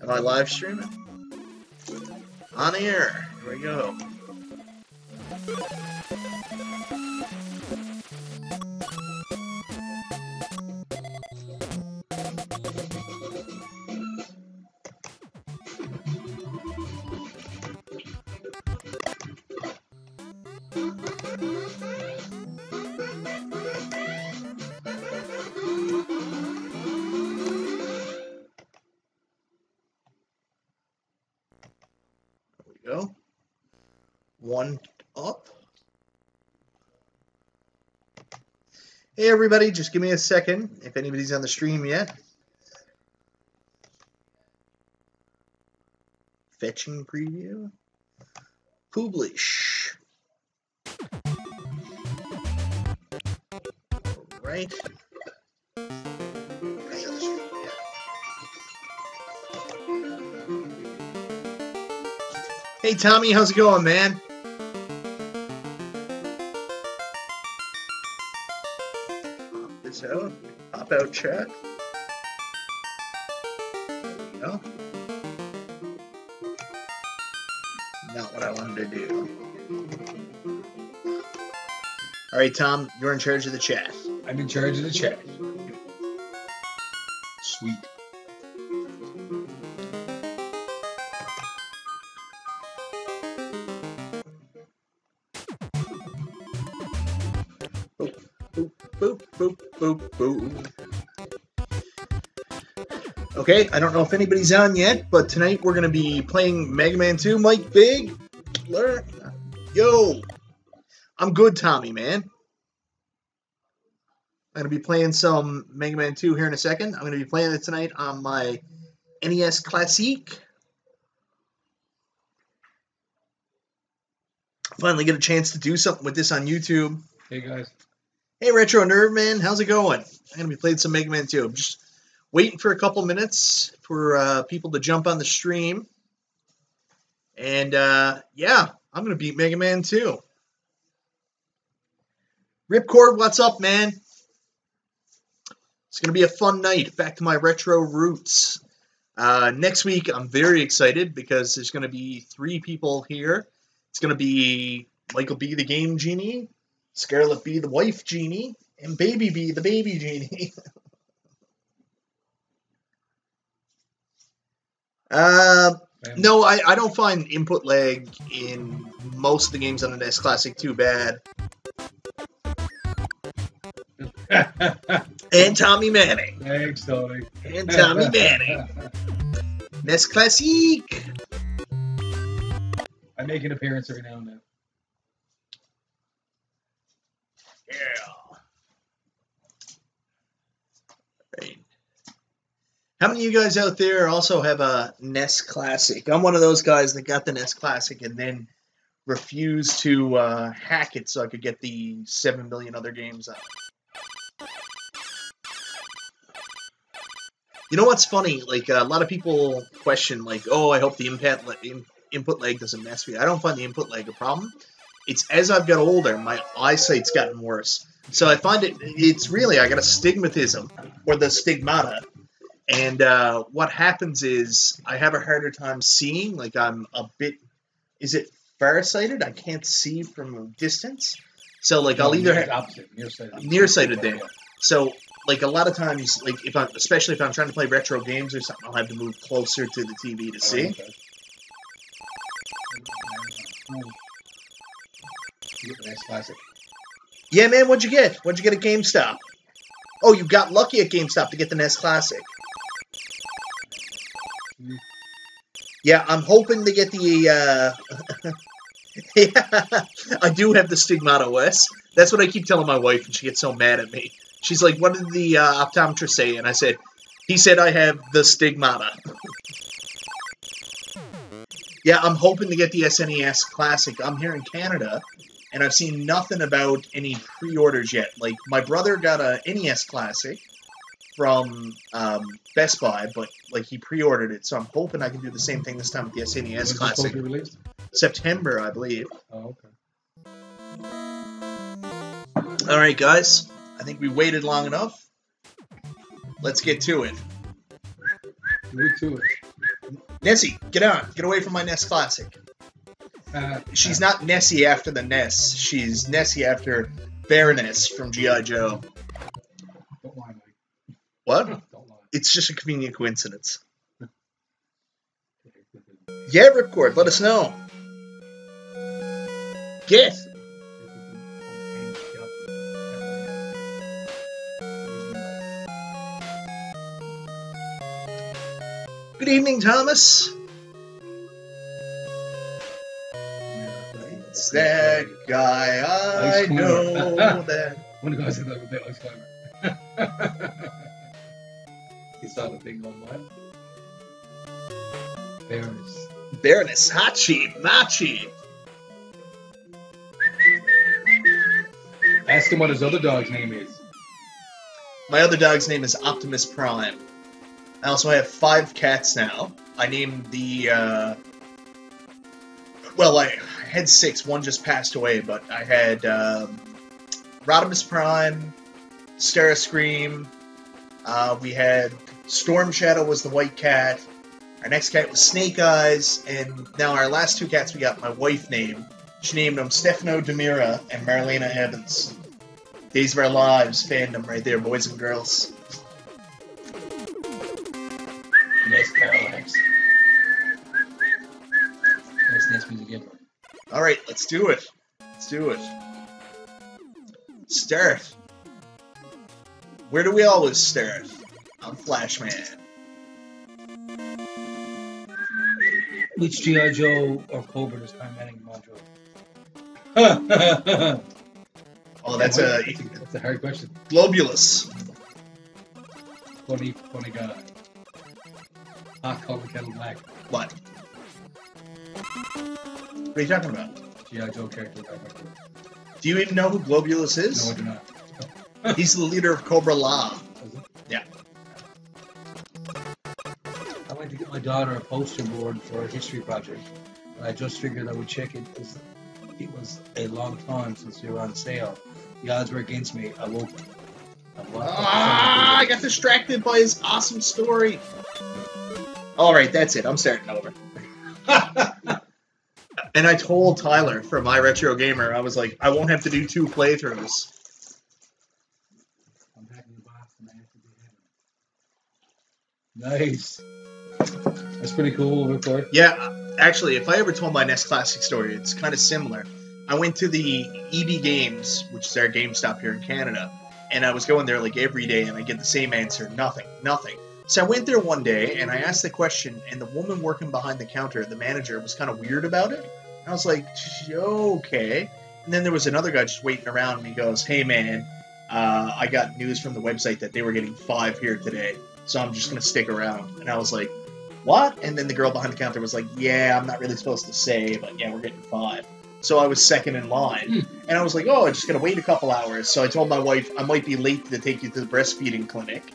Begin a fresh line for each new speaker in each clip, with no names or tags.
Am I live streaming? On air. Here we go. Go. One up. Hey everybody, just give me a second if anybody's on the stream yet. Fetching preview. Publish. Alright. Hey Tommy, how's it going, man? Pop this out. Pop out chat. There we go. Not what I wanted to do. Alright, Tom, you're in charge of the chat.
I'm in charge of the chat. Sweet.
Boop, boop, boop, boop. Okay, I don't know if anybody's on yet, but tonight we're going to be playing Mega Man 2. Mike Big. Yo. I'm good, Tommy, man. I'm going to be playing some Mega Man 2 here in a second. I'm going to be playing it tonight on my NES Classic. Finally get a chance to do something with this on YouTube.
Hey, guys.
Hey, Retro Nerd Man, how's it going? I'm going to be playing some Mega Man 2. I'm just waiting for a couple minutes for people to jump on the stream. And, yeah, I'm going to beat Mega Man 2. Ripcord, what's up, man? It's going to be a fun night. Back to my retro roots. Next week, I'm very excited because there's going to be 3 people here. It's going to be Michael B. the Game Genie, Scarlet B. the Wife Genie, and Baby B. the Baby Genie. No, I don't find input lag in most of the games on the NES Classic too bad. And Tommy Manning.
Thanks, Tony.
And Tommy Manning. NES Classic.
I make an appearance every now and then.
Yeah. Right. How many of you guys out there also have a NES Classic? I'm one of those guys that got the NES Classic and then refused to hack it so I could get the 7 million other games out. You know what's funny? Like, a lot of people question, like, oh, I hope the input lag doesn't mess with you. I don't find the input lag a problem. It's as I've got older, my eyesight's gotten worse. So I find it's really, I got astigmatism, or the stigmata. And what happens is I have a harder time seeing. Like, I'm a bit, is it farsighted? I can't see from a distance. So, like, I'll either have
opposite, nearsighted.
Nearsighted there. So, like, a lot of times, like, especially if I'm trying to play retro games or something, I'll have to move closer to the TV to see.
Okay. You get the NES Classic.
Yeah, man, what'd you get? What'd you get at GameStop? Oh, you got lucky at GameStop to get the NES Classic. Yeah, I'm hoping to get the, yeah, I do have the Stigmata, Wes. That's what I keep telling my wife, and she gets so mad at me. She's like, what did the optometrist say? And I said, he said I have the Stigmata. Yeah, I'm hoping to get the SNES Classic. I'm here in Canada, and I've seen nothing about any pre-orders yet. Like, my brother got a NES Classic from Best Buy, but, like, he pre-ordered it, so I'm hoping I can do the same thing this time with the SNES Classic.
When is it supposed to be released?
September, I believe.
Oh, okay.
Alright, guys. I think we waited long enough. Let's get to it.
Move to it.
Nessie, get on. Get away from my NES Classic. She's not Nessie after the NES. She's Nessie after Baroness from G.I. Joe.
Don't lie, Mike.
What?
Don't lie.
It's just a convenient coincidence. Yeah, Ripcord, let us know. Get. Good evening, Thomas. It's that guy I know that.
One of the guys said that with the ice climber. He saw the big one, what? Baroness.
Baroness, Hachi, Machi.
Ask him what his other dog's name is.
My other dog's name is Optimus Prime. I also have 5 cats now. I named the, well, I had 6. One just passed away, but I had, Rodimus Prime, Starscream, we had Storm Shadow was the white cat, our next cat was Snake Eyes, and now our last 2 cats we got my wife named. She named them Stefano Demira and Marlena Evans. Days of Our Lives fandom right there, boys and girls.
Nice Parallax. Nice music ever.
Alright, let's do it. Let's do it. Start. Where do we always start? On Flashman.
Which G.I. Joe or Cobra this time ending module?
Oh, that's a
hard question.
Globulus.
Funny guy. Hot color kettle black.
What? What are you talking about?
G.I. Joe character.
Do you even know who Globulus is?
No, I do not.
He's the leader of Cobra La. Yeah.
I went to get my daughter a poster board for a history project, and I just figured I would check it because it was a long time since we were on sale. The odds were against me. I woke.
I got distracted by his awesome story. Alright, that's it. I'm starting over. And I told Tyler from My Retro Gamer, I was like, I won't have to do 2 playthroughs.
I'm back in the box and I have to be heavy. Nice. That's pretty cool, Ripcord.
Yeah, actually, if I ever told my NES Classic story, it's kind of similar. I went to the EB Games, which is our GameStop here in Canada, and I was going there like every day, and I get the same answer, nothing. So I went there one day, and I asked the question, and the woman working behind the counter, the manager, was kind of weird about it. I was like, okay. And then there was another guy just waiting around, and he goes, hey man, I got news from the website that they were getting 5 here today, so I'm just going to stick around. And I was like, what? And then the girl behind the counter was like, yeah, I'm not really supposed to say, but yeah, we're getting 5. So I was second in line, and I was like, oh, I'm just going to wait a couple hours. So I told my wife, I might be late to take you to the breastfeeding clinic.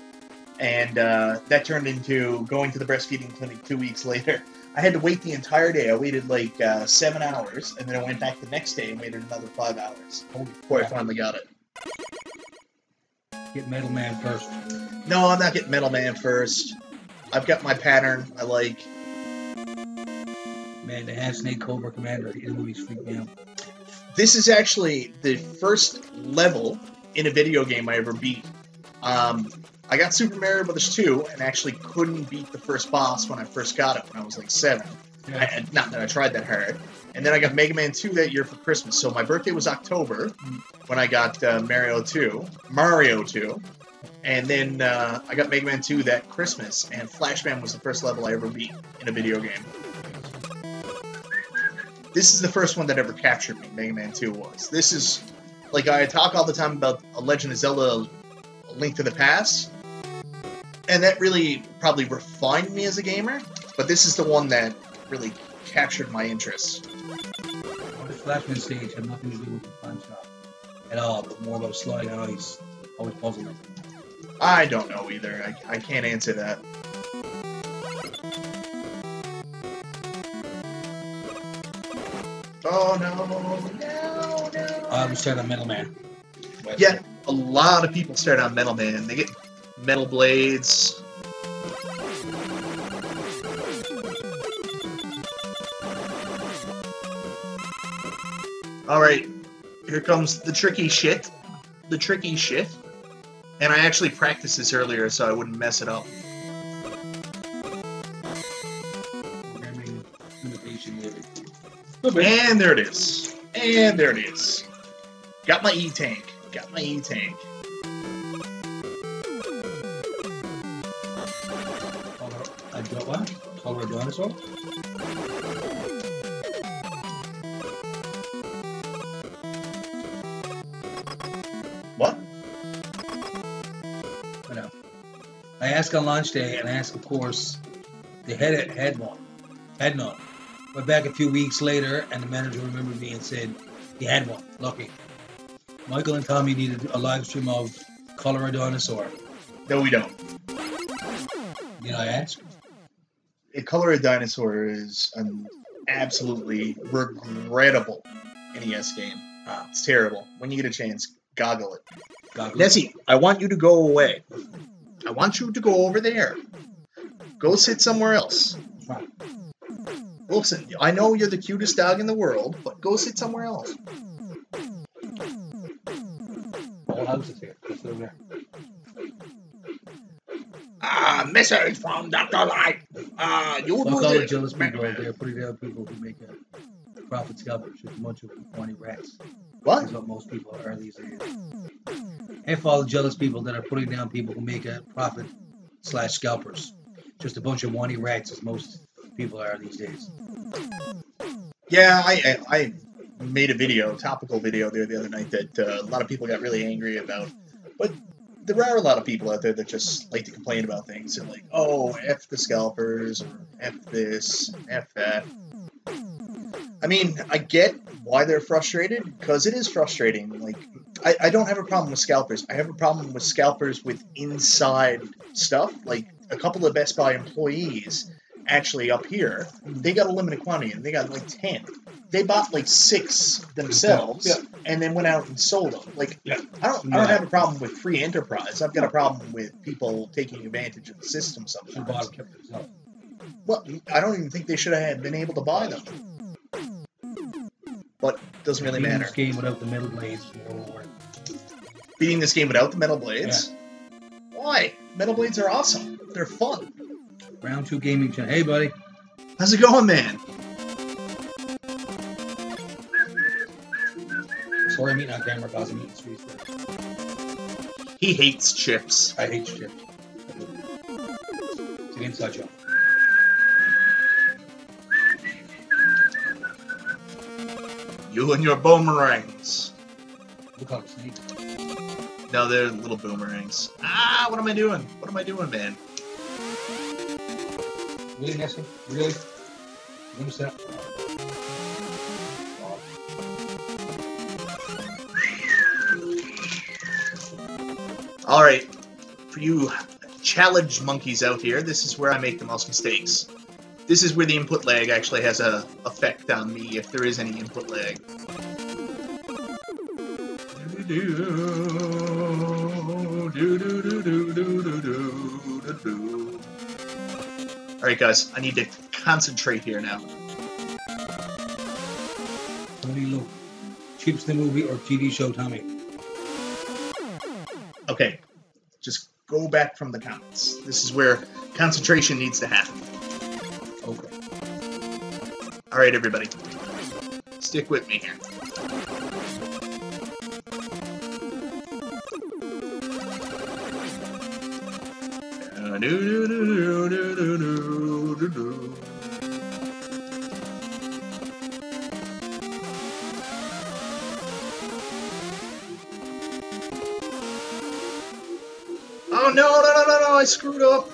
And that turned into going to the breastfeeding clinic 2 weeks later. I had to wait the entire day. I waited like 7 hours, and then I went back the next day and waited another 5 hours before I finally got it.
Get Metal Man first.
No, I'm not getting Metal Man first. I've got my pattern I like.
Man, the Half Snake Cobra Commander, the enemies freak me out.
This is actually the first level in a video game I ever beat. I got Super Mario Bros. 2 and actually couldn't beat the first boss when I first got it when I was like 7.
Yeah.
Not that I tried that hard. And then I got Mega Man 2 that year for Christmas. So my birthday was October when I got Mario 2. And then I got Mega Man 2 that Christmas. And Flashman was the first level I ever beat in a video game. This is the first one that ever captured me, Mega Man 2 was. This is, like, I talk all the time about A Legend of Zelda A Link to the Past. And that really probably refined me as a gamer. But this is the one that really captured my interest.
Well, the Flashman stage had nothing to do with the punch shot at all, but more about sliding on ice. Always puzzled me.
I don't know either. I can't answer that. Oh, no.
I would start on Metal Man.
Yeah, a lot of people start on Metal Man. They get metal blades. Alright, here comes the tricky shit. The tricky shit. And I actually practiced this earlier so I wouldn't mess it up.
Programming limitation there.
And there it is. And there it is. Got my E-Tank. Got my E-Tank.
I got what? Color a dinosaur?
What?
I know. I asked on launch day, and I asked, of course, the head one. Had none. Went back a few weeks later, and the manager remembered me and said, he had one. Lucky. Michael and Tommy needed a live stream of Color a Dinosaur.
No, we don't.
Did I ask?
Color a Dinosaur is an absolutely regrettable NES game. It's terrible. When you get a chance, goggle it. Nessie, I want you to go away. I want you to go over there. Go sit somewhere else.
Right.
Wilson, I know you're the cutest dog in the world, but go sit somewhere else.
All houses here. Just over there.
Message from Dr. Light. You
Fuck
do
all the
this.
jealous people out there putting down people who make a profit scalpers. Just a bunch of horny rats.
What?
That's what most people are these days. F all the jealous people that are putting down people who make a profit / scalpers. Just a bunch of whiny rats, as most people are these days.
Yeah, I made a video, topical video there the other night that a lot of people got really angry about. But there are a lot of people out there that just like to complain about things and like, oh, F the scalpers, or F this, F that. I mean, I get why they're frustrated, because it is frustrating. Like, I don't have a problem with scalpers. I have a problem with scalpers with inside stuff. Like, a couple of Best Buy employees, actually up here, they got a limited quantity, and they got like 10. They bought like 6 themselves, and then went out and sold them. Like, I don't have a problem with free enterprise. I've got a problem with people taking advantage of the system sometimes. Well, I don't even think they should have been able to buy them. But doesn't really matter.
This game without the metal blades.
Beating this game without the metal blades? Yeah. Why? Metal blades are awesome. They're fun.
Round 2 gaming channel. Hey, buddy.
How's it going, man?
Sorry, I'm eating on camera because I'm eating sweets.
He hates chips.
I hate chips. It's an inside joke.
You and your boomerangs.
We call them snakes.
No, they're little boomerangs. Ah, what am I doing? What am I doing, man?
Really, Nessie? Really? You understand?
Alright, for you challenge monkeys out here, this is where I make the most mistakes. This is where the input lag actually has an effect on me, if there is any input lag. Alright guys, I need to concentrate here now.
Tony Luke. Chips the movie or TV show, Tommy?
Okay, just go back from the comments. This is where concentration needs to happen.
Okay.
Alright everybody, stick with me here. Oh no, I screwed up.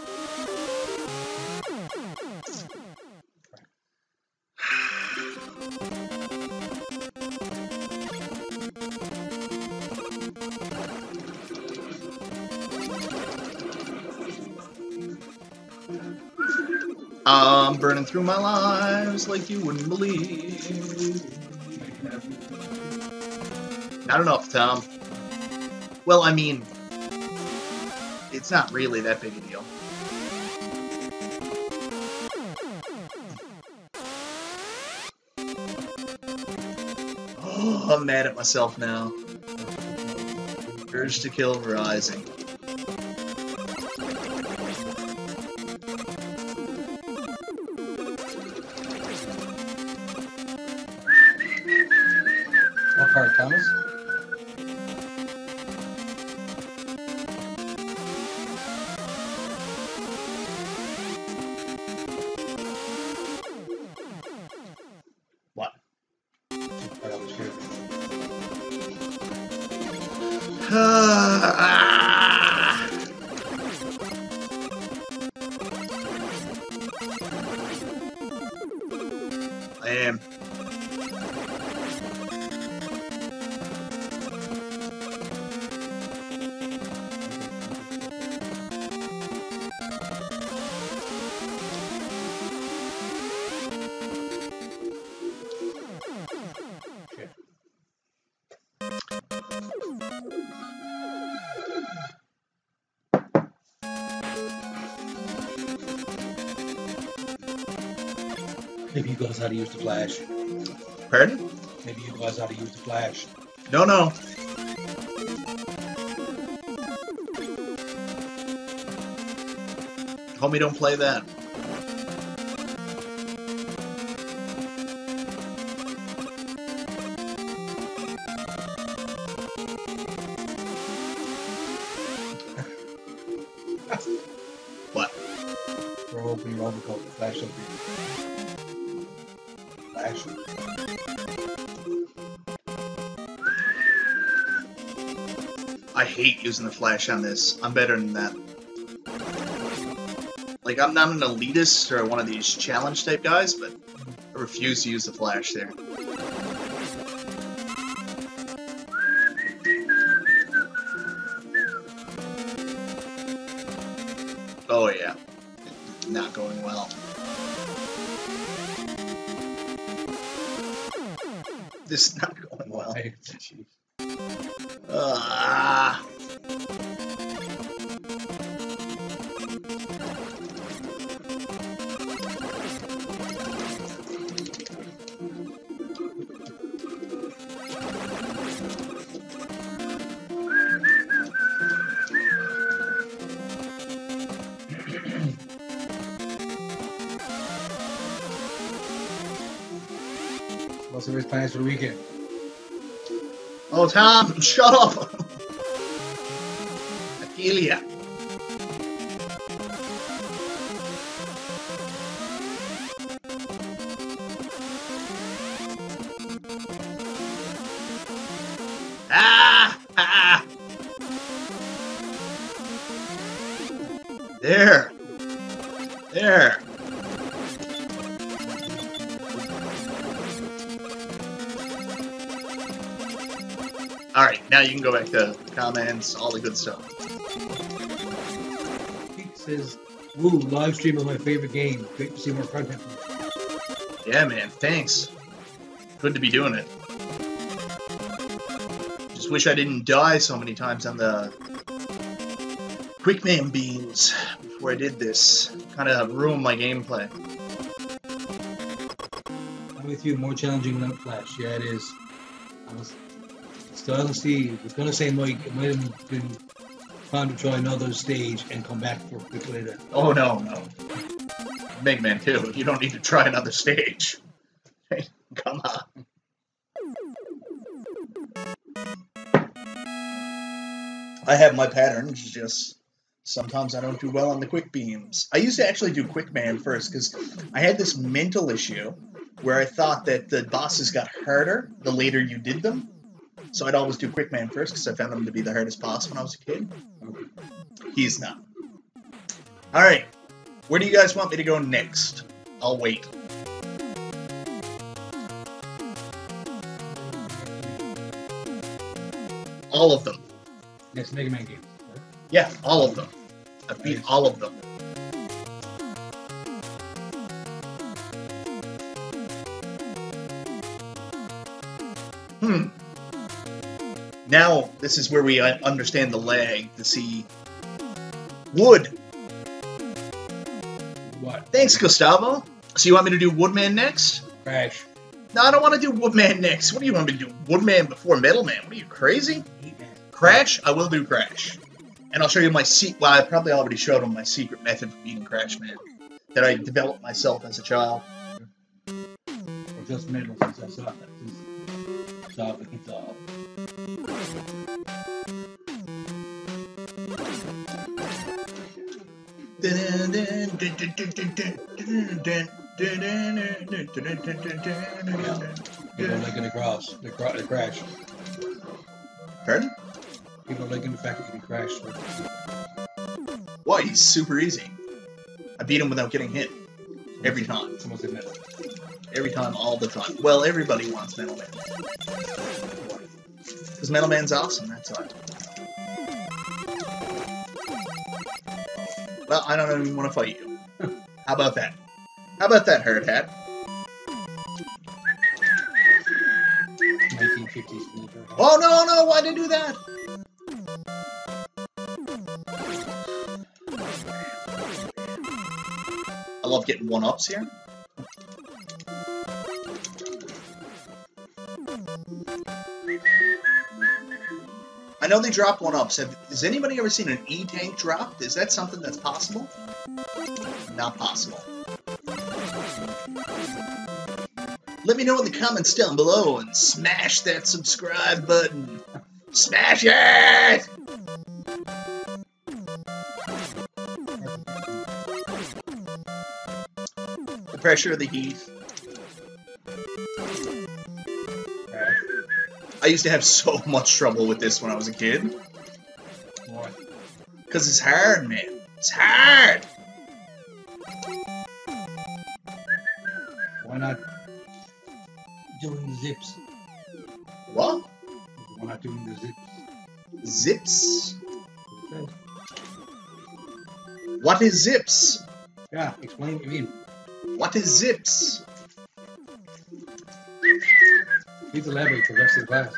I'm burning through my lives like you wouldn't believe. Not enough, Tom. Well, I mean, it's not really that big a deal. Oh, I'm mad at myself now. Urge to kill rising.
What card, Thomas?
What?
Right on the screen.
I am.
Maybe you guys how to use the flash.
Pardon?
Maybe you guys how to use the flash.
No, no. Homie, don't play that. What?
We're opening Robocop. Flash up here. Flash.
I hate using the flash on this. I'm better than that. Like, I'm not an elitist or one of these challenge type guys, but I refuse to use the flash there. Oh yeah. Not going well. This is not going well.
Jeez. What's the plans for the weekend?
Oh, Tom, shut up! I feel ya. Ah! There. There. Alright, now you can go back to comments, all the good stuff.
Pete says, "Woo, live stream of my favorite game. Great to see more content."
Yeah, man, thanks. Good to be doing it. Just wish I didn't die so many times on the Quickman beams before I did this. Kind of ruined my gameplay.
I'm with you, more challenging than Flash. Yeah, it is. Still, I was going to say, Mike, it might have been fun to try another stage and come back for a quick later.
Oh, no, no. Big Man 2, you don't need to try another stage. Hey, come on. I have my patterns, just sometimes I don't do well on the quick beams. I used to actually do Quickman first, because I had this mental issue where I thought that the bosses got harder the later you did them. So I'd always do Quickman first, because I found him to be the hardest boss when I was a kid. He's not. Alright, where do you guys want me to go next? I'll wait. All of them.
Next Mega Man game.
Yeah, all of them. I beat all of them. Now, this is where we understand the lag to see wood.
What?
Thanks, Gustavo. So you want me to do Woodman next?
Crash.
No, I don't want to do Woodman next. What do you want me to do? Woodman before Metal Man? What are you, crazy? Crash? I will do Crash. And I'll show you my secret. Well, I probably already showed him my secret method for beating Crash Man that I developed myself as a child.
Or just Metal, since I saw that. Solve it, solve. People are liking the cross. The crash.
Pardon?
People are liking the fact that you can crash.
Why? He's super easy. I beat him without getting hit. Every time.
Someone said Metal.
Every time, all the time. Well, everybody wants Metal Man. Because Metal Man's awesome, that's why. Well, I don't even want to fight you. How about that? How about that, Herd Hat?
1950s.
Oh, no, why'd I do that? I love getting one-ups here. I know they drop one-ups. Has anybody ever seen an E-Tank dropped? Is that something that's possible? Not possible. Let me know in the comments down below and smash that subscribe button. Smash it! The pressure of the heat. I used to have so much trouble with this when I was a kid.
Why?
Because it's hard, man. It's hard!
Why not doing the zips?
What?
Why not doing the zips?
Zips? What is zips?
Yeah, explain what you mean.
What is zips?
Please elaborate for the rest of the class.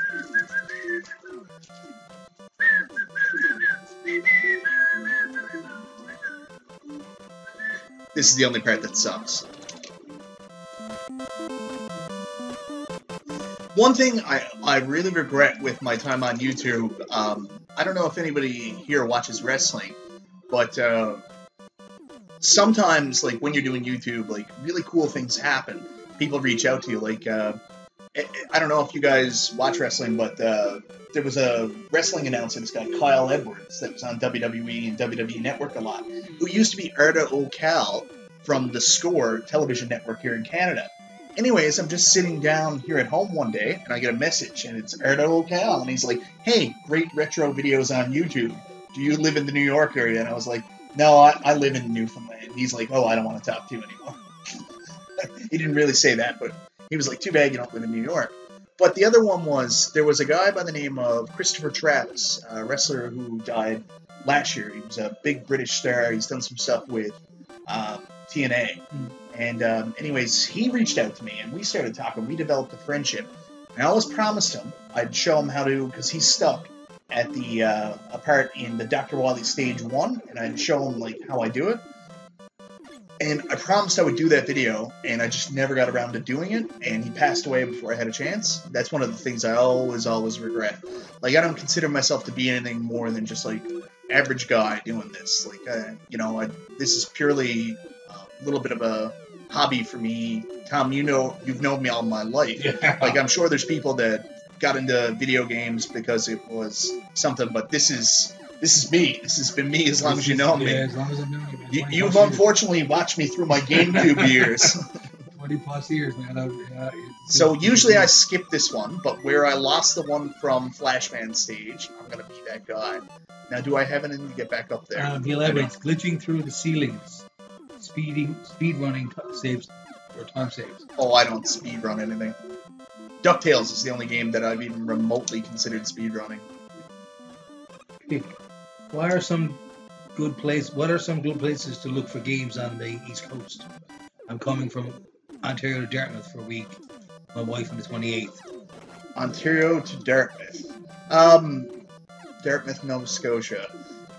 This is the only part that sucks. One thing I really regret with my time on YouTube, I don't know if anybody here watches wrestling, but sometimes, like, when you're doing YouTube, like, really cool things happen. People reach out to you, like, I don't know if you guys watch wrestling, but there was a wrestling announcer, this guy Kyle Edwards, that was on WWE and WWE Network a lot, who used to be Erda O'Cal from the Score television network here in Canada. Anyways, I'm just sitting down here at home one day, and I get a message, and it's Erda O'Cal, and he's like, "Hey, great retro videos on YouTube. Do you live in the New York area?" And I was like, "No, I live in Newfoundland." And he's like, "Oh, I don't want to talk to you anymore." He didn't really say that, but he was like, "Too bad you don't live in New York." But the other one was, there was a guy by the name of Christopher Travis, a wrestler who died last year. He was a big British star. He's done some stuff with TNA. And anyways, he reached out to me, and we started talking. We developed a friendship. And I always promised him I'd show him how to, because he's stuck at the a part in the Dr. Wily Stage 1, and I'd show him, like, how I do it. And I promised I would do that video, and I just never got around to doing it, and he passed away before I had a chance. That's one of the things I always regret. Like, I don't consider myself to be anything more than just, like, average guy doing this. Like, you know, this is purely a little bit of a hobby for me. Tom, you've known me all my life.
Yeah.
Like, I'm sure there's people that got into video games because it was something, but this is me. This has been me as long as you know me.
Yeah, as long as I've known you, man.
You've unfortunately watched me through my GameCube years.
20 plus years, man.
So usually I skip this one, but where I lost the one from Flashman stage, I'm going to be that guy. Now, do I have anything to get back up there?
He elaborates, glitching through the ceilings, speed running saves, or time saves.
Oh, I don't speed run anything. DuckTales is the only game that I've even remotely considered speed running.
What are some good places to look for games on the East Coast? I'm coming from Ontario to Dartmouth for a week. My wife on the 28th.
Ontario to Dartmouth. Dartmouth, Nova Scotia.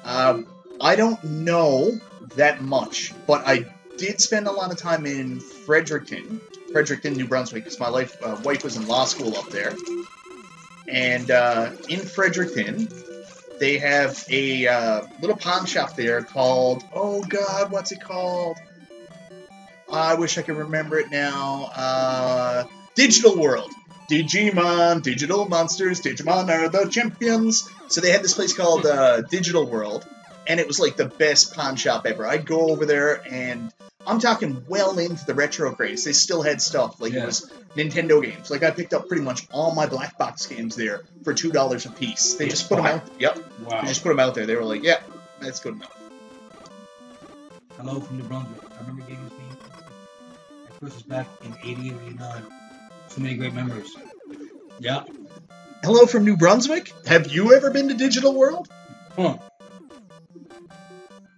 I don't know that much, but I did spend a lot of time in Fredericton, Fredericton, New Brunswick, because my wife was in law school up there. And in Fredericton, they have a little pawn shop there called, oh God, what's it called? I wish I could remember it now. Digital World. Digimon, digital monsters, Digimon are the champions. So they had this place called Digital World, and it was like the best pawn shop ever. I'd go over there, and I'm talking well into the retro craze. They still had stuff, like it was Nintendo games. Like I picked up pretty much all my black box games there for $2 a piece. They just put them out. Yep. Wow. They just put them out there. They were like, yeah, that's good enough.
Hello from New Brunswick. I remember getting this game. I first was back in 88 or 89. So many great memories. Yeah.
Hello from New Brunswick? Have you ever been to Digital World?
Huh.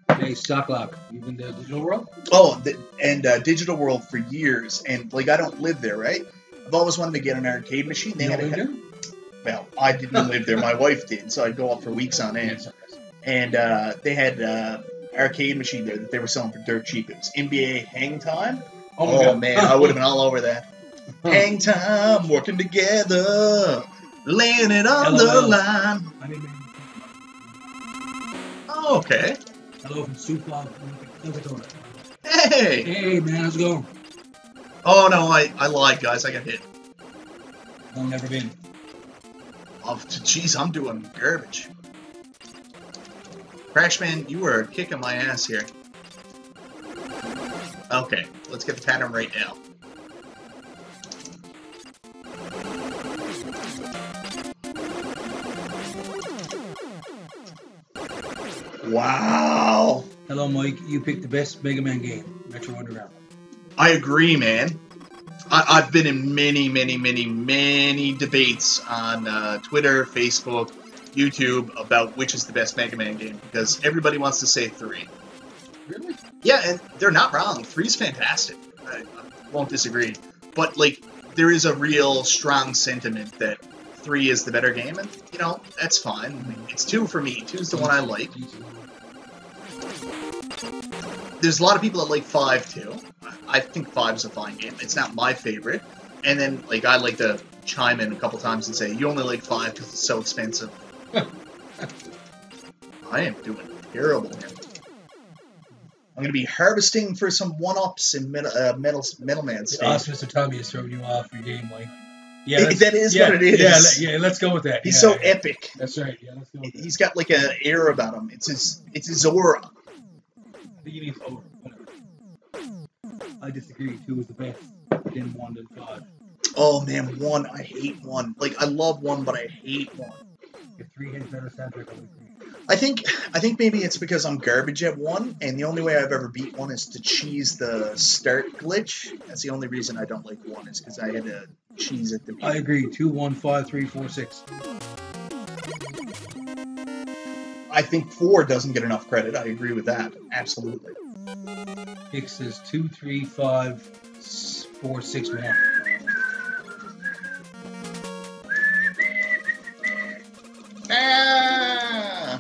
Hey, Stocklock, you been to Digital World?
Oh, Digital World for years, and like I don't live there, right? I've always wanted to get an arcade machine. They well, I didn't live there. My wife did, so I'd go up for weeks on end. And they had arcade machine there that they were selling for dirt cheap. It was NBA Hang Time. Oh man, I would have been all over that. Hang time, working together, laying it on the line. Oh, okay.
Hello from Supla.
Hey!
Hey, man, how's it going?
Oh, no, I lied, guys. I got hit.
No, never been.
Oh, jeez, I'm doing garbage. Crashman, you were kicking my ass here. Okay, let's get the pattern right now. Wow.
Hello, Mike. You picked the best Mega Man game, Metro Underground.
I agree, man. I've been in many debates on Twitter, Facebook, YouTube about which is the best Mega Man game, because everybody wants to say 3.
Really?
Yeah, and they're not wrong. 3's fantastic. I won't disagree. But, like, there is a real strong sentiment that 3 is the better game, and, you know, that's fine. I mean, it's 2 for me. 2's the one I like. There's a lot of people that like 5, too. I think 5's a fine game. It's not my favorite. And then, like, I like to chime in a couple times and say, you only like 5 because it's so expensive. I am doing terrible here. I'm going to be harvesting for some 1-ups in Metal Man stage.
Ask Mr. Tommy is throwing you off your game, Mike.
Yeah, that is what it is.
Yeah, let's go with that.
He's so epic.
That's right. Yeah, let's go with that.
He's got like an air about him. It's his aura.
I think he means aura. I disagree. 2 is the best. Then 1, then 5.
Oh man, 1. I hate 1. Like I love 1, but I hate 1.
If 3 hits better soundtrack, I'll be 3.
I think maybe it's because I'm garbage at 1, and the only way I've ever beat 1 is to cheese the start glitch. That's the only reason I don't like 1 is because I had to cheese at the beginning.
I agree. 2, 1, 5, 3, 4, 6.
I think 4 doesn't get enough credit. I agree with that. Absolutely.
Hicks is 2, 3, 5, 4, 6, 1.
Ah!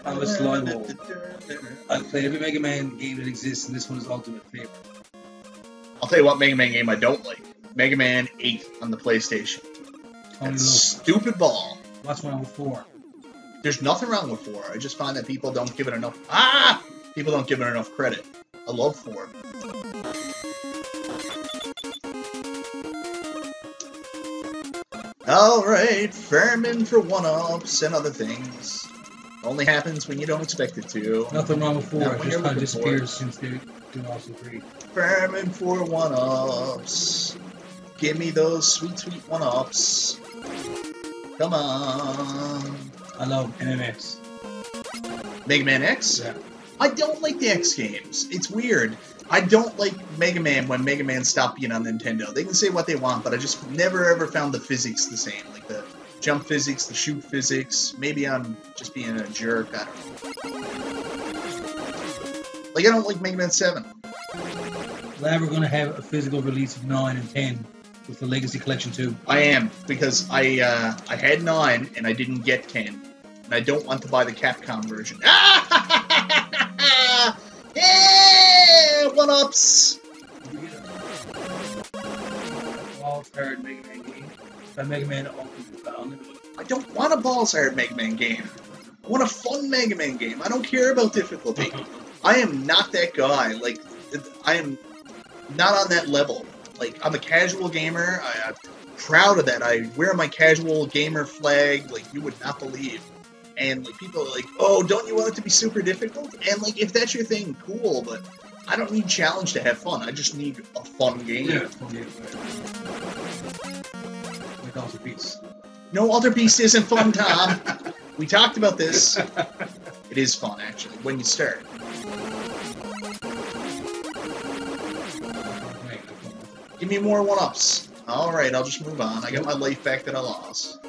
I'm a slime hole. I've played every Mega Man game that exists, and this one is ultimate favorite.
I'll tell you what Mega Man game I don't like. Mega Man 8 on the PlayStation. That stupid ball.
What's wrong with 4?
There's nothing wrong with 4. I just find that people don't give it enough. People don't give it enough credit. I love 4. Alright, farming for 1-ups and other things. Only happens when you don't expect it to.
Nothing wrong with 4. It just kind of disappears since they're doing awesome 3.
Farming for 1-ups. Give me those sweet 1-ups. Come on.
I love MMX.
Mega Man X?
Yeah.
I don't like the X games. It's weird. I don't like Mega Man when Mega Man stopped being on Nintendo. They can say what they want, but I just never ever found the physics the same. Like the jump physics, the shoot physics. Maybe I'm just being a jerk. I don't know. Like, I don't like Mega Man 7.
Glad we're going to have a physical release of 9 and 10 with the Legacy Collection 2.
I am, because I had 9 and I didn't get 10. And I don't want to buy the Capcom version. Yeah, 1-ups!
Balls Hard Mega Man game. By Mega Man Ultimate Bound.
I don't want a balls hard Mega Man game. I want a fun Mega Man game. I don't care about difficulty. I am not that guy. Like, I am not on that level. Like, I'm a casual gamer. I'm proud of that. I wear my casual gamer flag like you would not believe. And like people are like, oh, don't you want it to be super difficult? And like, if that's your thing, cool. But I don't need challenge to have fun. I just need a fun game.
Yeah, fun game. Like Alter Beast.
No, Alter Beast isn't fun, Tom. We talked about this. It is fun, actually, when you start. Give me more one-ups. Alright, I'll just move on. I got my life back that I lost.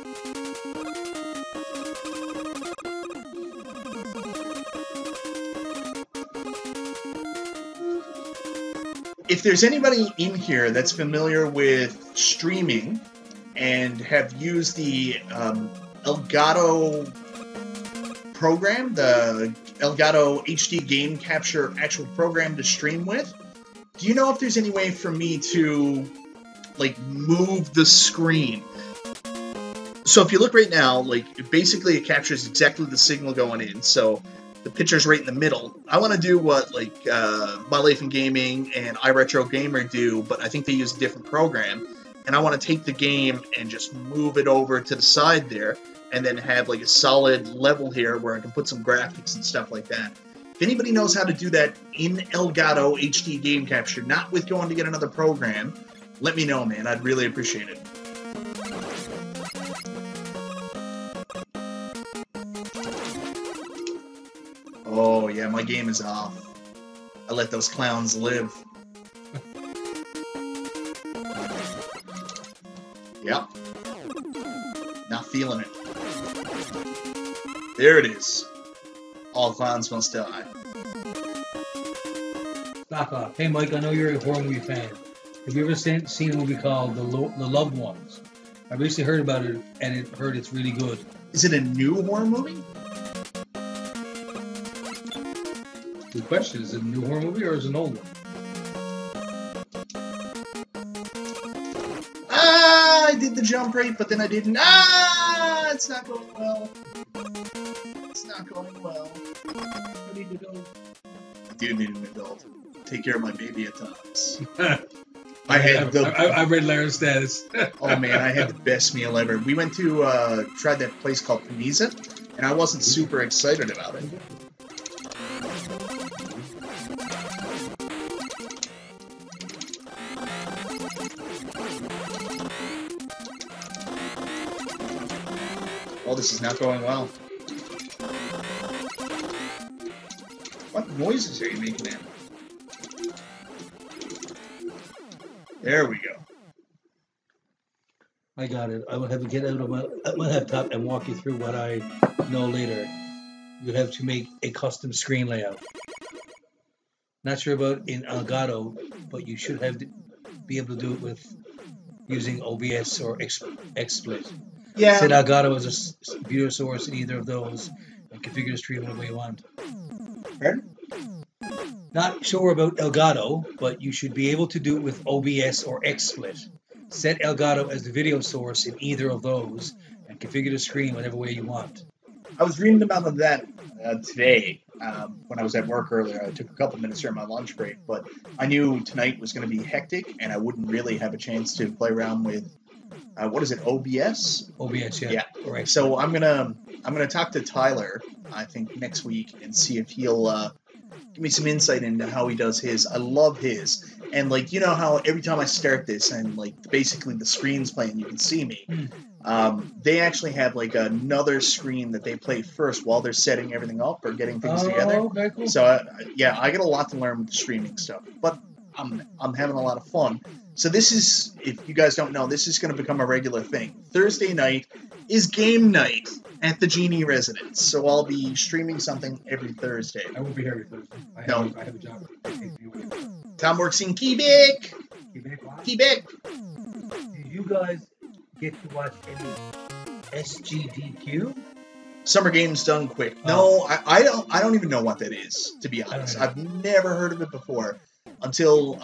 If there's anybody in here that's familiar with streaming and have used the Elgato program, the Elgato HD game capture actual program to stream with, do you know if there's any way for me to, like, move the screen? So if you look right now, like, basically it captures exactly the signal going in, so the picture's right in the middle. I want to do what, like, My Life in Gaming and iRetroGamer do, but I think they use a different program, and I want to take the game and just move it over to the side there, and then have, like, a solid level here where I can put some graphics and stuff like that. If anybody knows how to do that in Elgato HD Game Capture, not with going to get another program, let me know, man. I'd really appreciate it. Oh, yeah, my game is off. I let those clowns live. Yep. Not feeling it. There it is. All clowns must die.
Stock off. Hey, Mike, I know you're a horror movie fan. Have you ever seen a movie called The Loved Ones? I recently heard about it, and heard it's really good.
Is it a new horror movie?
Good question. Is it a new horror movie or is it an old one?
Ah, I did the jump right, but then I didn't. Ah, it's not going well. It's not going well.
I need to go.
I do need an adult. Take care of my baby at times.
I read Larry's status.
Oh man, I had the best meal ever. We went to tried that place called Panisa, and I wasn't super excited about it. Oh, this is not going well. What noises are you making, man? There we go.
I got it. I will have to get out of my laptop and walk you through what I know later. You'll have to make a custom screen layout. Not sure about in Elgato, but you should have to be able to do it with using OBS or XSplit.
Yeah.
Set Elgato as a video source in either of those and configure the stream whatever you want.
Pardon?
Not sure about Elgato, but you should be able to do it with OBS or XSplit. Set Elgato as the video source in either of those and configure the screen whatever way you want.
I was reading about that today when I was at work earlier. I took a couple minutes during my lunch break, but I knew tonight was going to be hectic and I wouldn't really have a chance to play around with what is it, OBS?
OBS, yeah.
Yeah.
Correct.
So I'm gonna talk to Tyler, I think next week, and see if he'll give me some insight into how he does his. I love his, and like you know how every time I start this and like basically the screen's playing, you can see me. They actually have like another screen that they play first while they're setting everything up or getting things together.
Okay, cool.
So I get a lot to learn with the streaming stuff, but I'm having a lot of fun. So this is, if you guys don't know, this is going to become a regular thing. Thursday night is game night at the Genie residence. So I'll be streaming something every Thursday.
I won't be here every Thursday. I have a job.
Tom works in Quebec.
Quebec. Did you guys get to watch any SGDQ?
Summer Games Done Quick. No, I don't even know what that is, to be honest. I've never heard of it before. until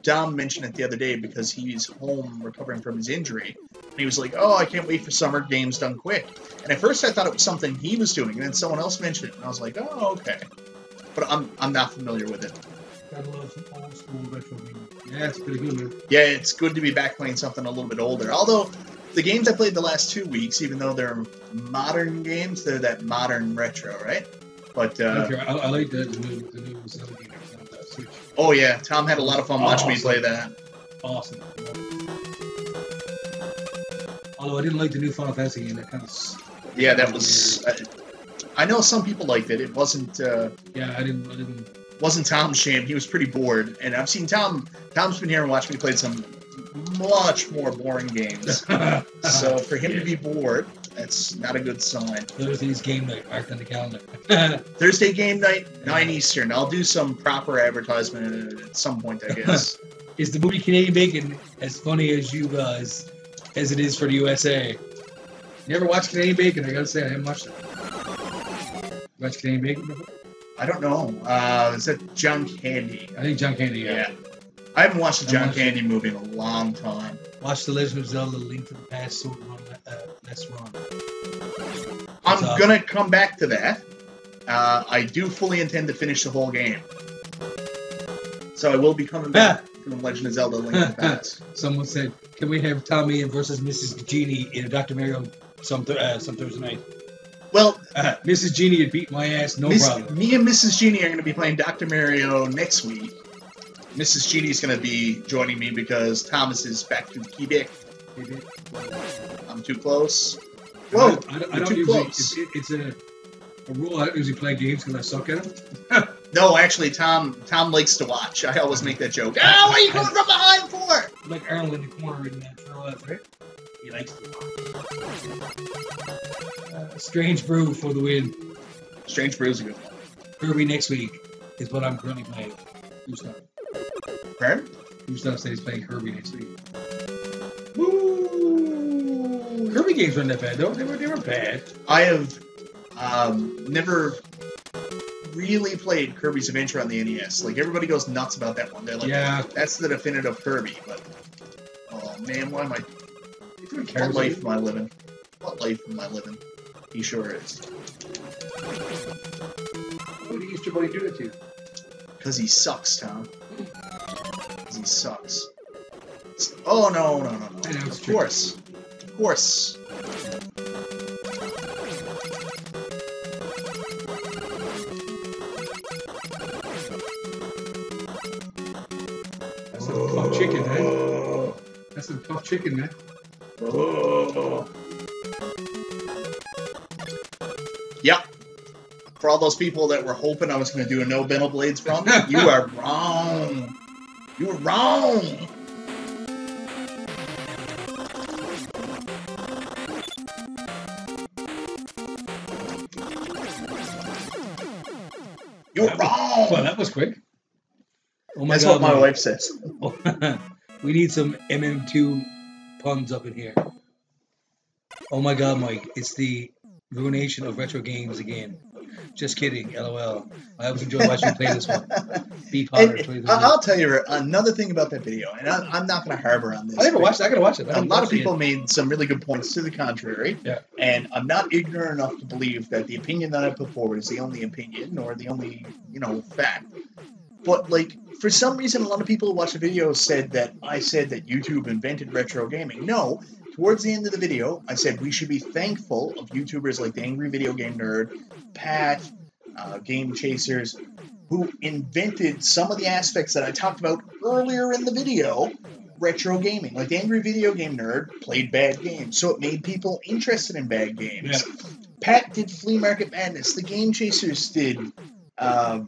Dom mentioned it the other day because he's home recovering from his injury. And he was like, oh, I can't wait for summer games done quick. And at first I thought it was something he was doing, and then someone else mentioned it, and I was like, oh, okay. But I'm not familiar with it.
Gotta love some old school retro gaming. Yeah, it's pretty good, man.
Yeah, it's good to be back playing something a little bit older. Although, the games I played the last 2 weeks, even though they're modern games, they're that modern retro, right? But
I like the new Zelda game on the Switch.
Oh yeah, Tom had a lot of fun watching me play that.
Awesome. Although I didn't like the new Final Fantasy game, that kind of.
Yeah, that was. I know some people liked it. It wasn't.
Yeah, I didn't.
Wasn't Tom's jam. He was pretty bored, and I've seen Tom. Tom's been here and watched me play some much more boring games. So for him to be bored, that's not a good sign.
Thursday's game night, marked on the calendar.
Thursday game night, 9 Eastern. I'll do some proper advertisement at some point, I guess.
Is the movie Canadian Bacon as funny as you guys, as it is for the USA? You ever watched Canadian Bacon? I gotta say, I haven't watched it. Watched Canadian Bacon before?
I don't know. Is that John Candy?
I think John Candy, yeah.
I haven't watched the John Candy movie in a long time.
Watch The Legend of Zelda: Link to the Past, Sword Run, Let's Run.
I'm gonna come back to that. I do fully intend to finish the whole game. So I will be coming back to The Legend of Zelda: Link to the Past.
Someone said, can we have Tommy and versus Mrs. Genie in a Dr. Mario some Thursday night?
Well,
Mrs. Genie would beat my ass, no problem.
Me and Mrs. Genie are going to be playing Dr. Mario next week. Mrs. Genie's going to be joining me because Thomas is back to Quebec. I'm too close. Whoa,
I don't
too
usually,
close.
It's a rule. I don't usually play games because I suck at them.
No, actually, Tom likes to watch. I always make that joke. Oh, what are you coming from behind for?
Like Arnold in the corner in that trail, right? He likes to watch. Strange Brew for the win.
Strange Brew's a good one.
Kirby next week is what I'm currently playing. Gustav.
Pardon?
Gustav said he's playing Kirby next week.
Woo!
Kirby games weren't that bad, though. They were bad.
I have never really played Kirby's Adventure on the NES. Like, everybody goes nuts about that one. They're like,
yeah,
that's the definitive Kirby. But, oh man, why am I... What life am I living? What life am I living? He sure is.
What did Easter Bunny do that to you?
Because he sucks, Tom. Because he sucks. Oh, no. Of course. Of course.
That's some tough chicken, man. That's some tough chicken, man.
Oh. Yep. For all those people that were hoping I was going to do a no Bennel Blades from, you are wrong. You were wrong. You're wrong.
Well, that was quick. Oh my
That's
God,
what my
Mike.
wife says.
We need some MM2 puns up in here. Oh my God, Mike. It's the ruination of retro games again. Just kidding. LOL. I always enjoy watching you play this one. Be Potter.
I'll tell you another thing about that video, and I'm not going to harbor on this.
I never watched it. I got to watch it.
A lot of people made some really good points to the contrary.
Yeah.
And I'm not ignorant enough to believe that the opinion that I put forward is the only opinion or the only, fact. But, like, for some reason, a lot of people who watched the video said that I said that YouTube invented retro gaming. No. Towards the end of the video, I said we should be thankful of YouTubers like the Angry Video Game Nerd, Pat, Game Chasers, who invented some of the aspects that I talked about earlier in the video, retro gaming. Like the Angry Video Game Nerd played bad games, so it made people interested in bad games. Yeah. Pat did Flea Market Madness. The Game Chasers did, the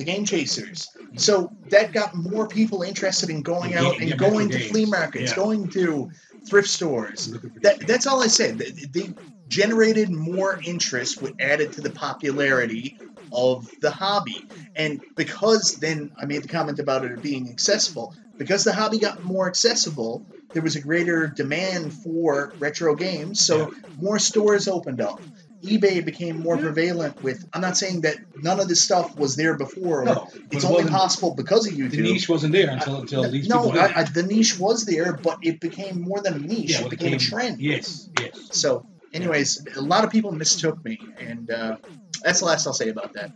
Game Chasers. So that got more people interested in going out and going to flea markets, going to thrift stores. That's all I said. They generated more interest, which added to the popularity of the hobby. And because then I made the comment about it being accessible, because the hobby got more accessible, there was a greater demand for retro games, so more stores opened up. eBay became more prevalent with. I'm not saying that none of this stuff was there before.
No,
it's only possible because of YouTube.
The niche wasn't there until these people.
No, the niche was there, but it became more than a niche.
Yeah,
it became a trend.
Yes.
So, anyways, a lot of people mistook me, and that's the last I'll say about that.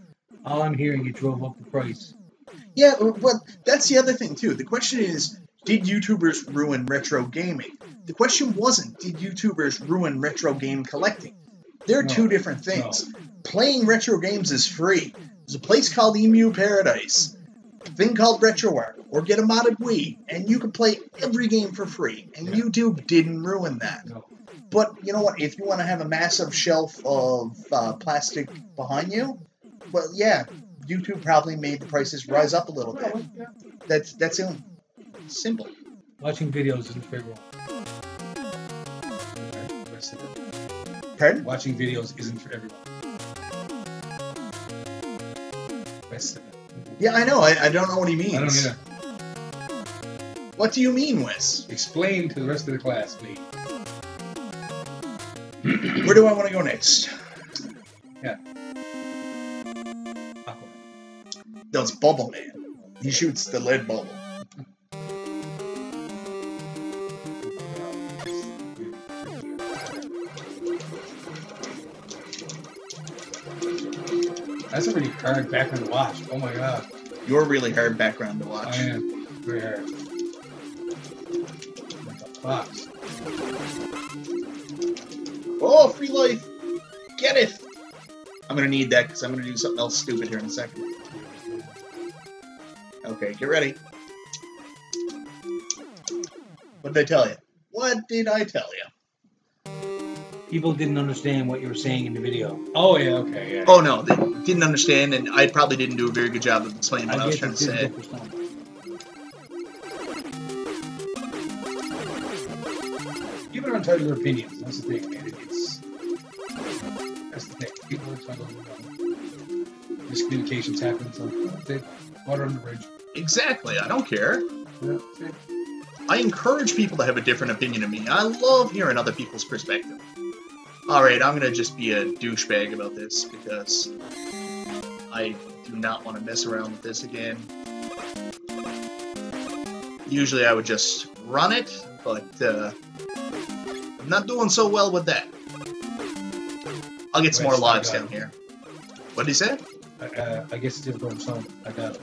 All I'm hearing, you drove up the price.
Yeah, but that's the other thing, too. The question is, did YouTubers ruin retro gaming? The question wasn't, did YouTubers ruin retro game collecting? They're two different things. No. Playing retro games is free. There's a place called Emu Paradise, a thing called RetroArch, or get a modded Wii, and you can play every game for free. And YouTube didn't ruin that. No. But you know what? If you want to have a massive shelf of plastic behind you, well, yeah, YouTube probably made the prices rise up a little bit. Yeah. That's simple.
Watching videos isn't for everyone.
Pardon?
Watching videos isn't for everyone.
Yeah, I know. I don't know what he means.
I don't either.
What do you mean, Wes?
Explain to the rest of the class, please.
Where do I want to go next?
Yeah.
No, it's Bubble Man. He shoots the lead bubble.
That's a really hard background to watch. Oh my god.
You're a really hard background to watch.
I am. Very hard. Like a fox.
Oh, free life! Get it! I'm gonna need that because I'm gonna do something else stupid here in a second. Okay, get ready. What did I tell you? What did I tell you?
People didn't understand what you were saying in the video. Oh, yeah, okay, yeah.
Oh, no, they didn't understand, and I probably didn't do a very good job of explaining what I was trying to say.
People are entitled to their opinions. That's the thing, man. That's the thing. People are entitled to miscommunications happen, so they water on the bridge.
Exactly. I don't care.
Yeah,
I encourage people to have a different opinion of me. I love hearing other people's perspective. Alright, I'm going to just be a douchebag about this because I do not want to mess around with this again. Usually I would just run it, but I'm not doing so well with that. I'll get some more lives down here. What did he say?
I guess it's difficult for some. I got it.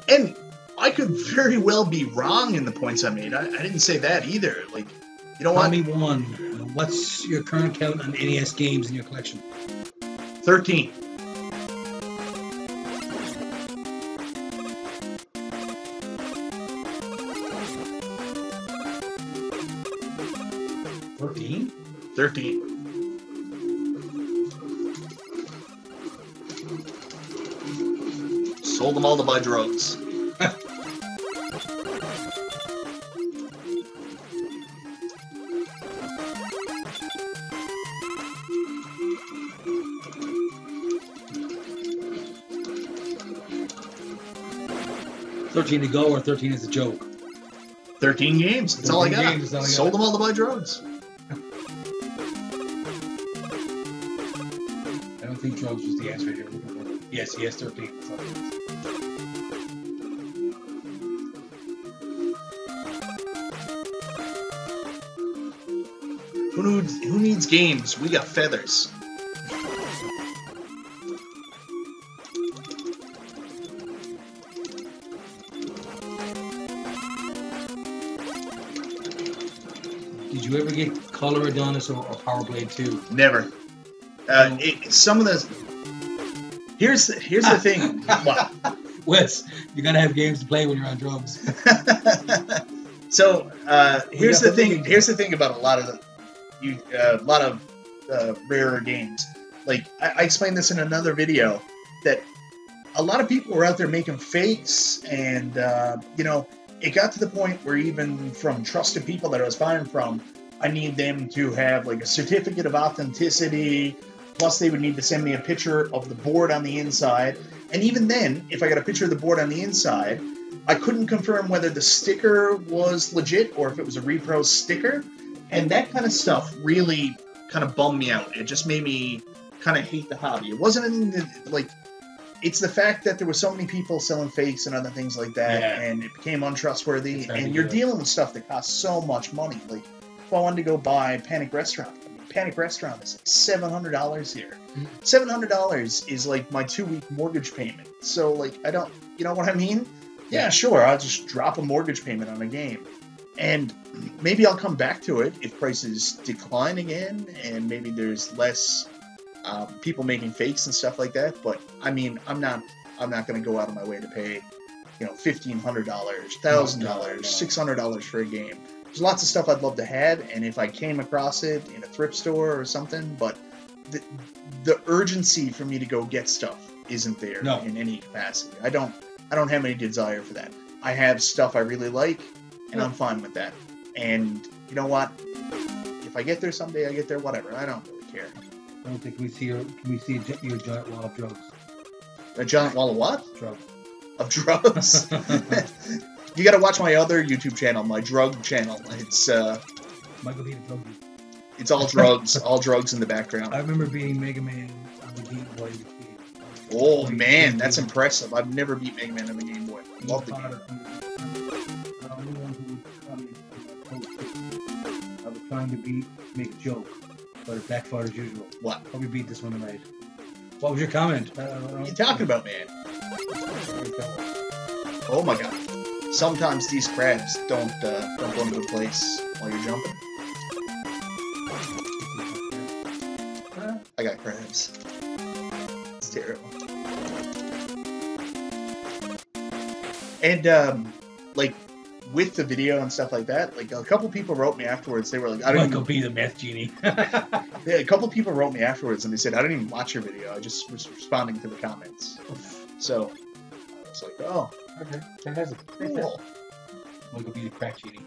And I could very well be wrong in the points I made. I didn't say that either. Like, you know what?
Tell me one. What's your current count on NES games in your collection?
13.
$13?
13. Sold them all to buy drugs.
$13 to go or 13 is a joke?
13 games. That's all I got.
Games, all I got.
Sold them all to buy drugs.
I don't think drugs was the answer here. Yes, 13.
Who needs games? We got feathers.
Did you ever get Color Adonis or Power Blade 2?
Never. Some of the... Here's the thing. What?
Wes, you gotta have games to play when you're on drugs.
So here's the thing. Here's the thing about a lot of rarer games. Like I explained this in another video that a lot of people were out there making fakes, and you know, it got to the point where even from trusted people that I was buying from, I need them to have like a certificate of authenticity. Plus, they would need to send me a picture of the board on the inside. And even then, if I got a picture of the board on the inside, I couldn't confirm whether the sticker was legit or if it was a repro sticker. And that kind of stuff really kind of bummed me out. It just made me kind of hate the hobby. It wasn't anything that, like, it's the fact that there were so many people selling fakes and other things like that, and it became untrustworthy. And you're dealing with stuff that costs so much money. Like, if I wanted to go buy Panic Restaurant, Panic Restaurant is like $700 here. $700 is like my 2-week mortgage payment. So, like, I don't, you know what I mean? Yeah, sure, I'll just drop a mortgage payment on a game. And maybe I'll come back to it if prices decline again, and maybe there's less people making fakes and stuff like that. But I mean, I'm not going to go out of my way to pay, $1,500, $1,000, $600 for a game. There's lots of stuff I'd love to have, and if I came across it in a thrift store or something, but the urgency for me to go get stuff isn't there in any capacity. I don't have any desire for that. I have stuff I really like, and I'm fine with that. And you know what? If I get there someday, I get there. Whatever. I don't really care.
I don't think we see your giant wall of drugs.
A giant wall of what?
Drugs.
Of drugs. You got to watch my other YouTube channel, my drug channel. It's
Michael beat a drug.
It's all drugs, all drugs in the background.
I remember beating Mega Man on the Game Boy.
Oh man, that's impressive. I've never beat Mega Man on the Game Boy. Love the game.
I was trying to make a joke, but it backfired as usual.
What?
Hope you beat this one tonight. What was your comment?
What are you talking about, man? Oh my god. Sometimes these crabs don't go in a good place while you're jumping. I got crabs. It's terrible. And like with the video and stuff like that, like a couple people wrote me afterwards. They were like, "I don't
Michael be the math genie."
Yeah, a couple people wrote me afterwards and they said, "I didn't even watch your video. I just was responding to the comments." So I was like, "Oh,
okay, that has it.
Cool."
Michael be the crack genie.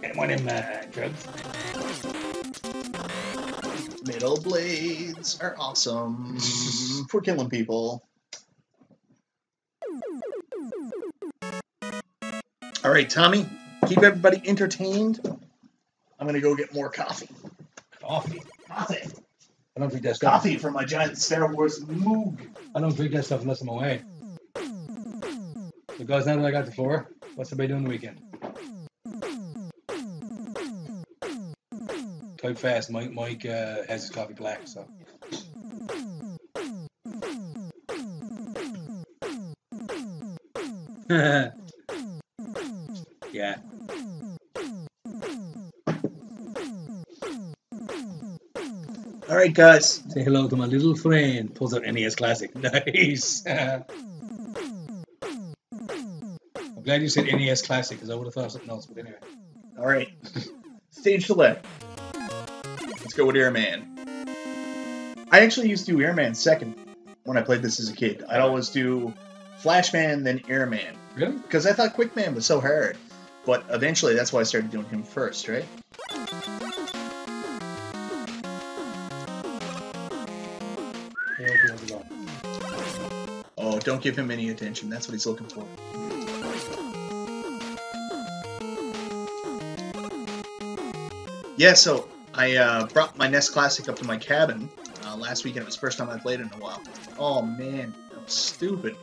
And one of them drugs.
Metal blades are awesome for killing people. All right, Tommy, keep everybody entertained. I'm gonna go get more coffee.
Coffee.
Coffee.
I don't drink that stuff.
Coffee from my giant Star Wars Moog.
I don't drink that stuff unless I'm away. So guys, now that I got the floor, what's everybody doing the weekend? Type fast. Mike has his coffee black, so. Yeah.
All right, guys.
Say hello to my little friend. Pulls out NES Classic. Nice. I'm glad you said NES Classic because I would have thought of something else. But anyway.
All right. Stage select. Let's go with Airman. I actually used to do Airman second when I played this as a kid. I'd always do Flashman, then Airman.
Really?
Because I thought Quickman was so hard. But eventually, that's why I started doing him first, right? Oh, don't give him any attention. That's what he's looking for. Yeah, so I brought my NES Classic up to my cabin last weekend. It was the first time I played it in a while. Oh, man. That was stupid.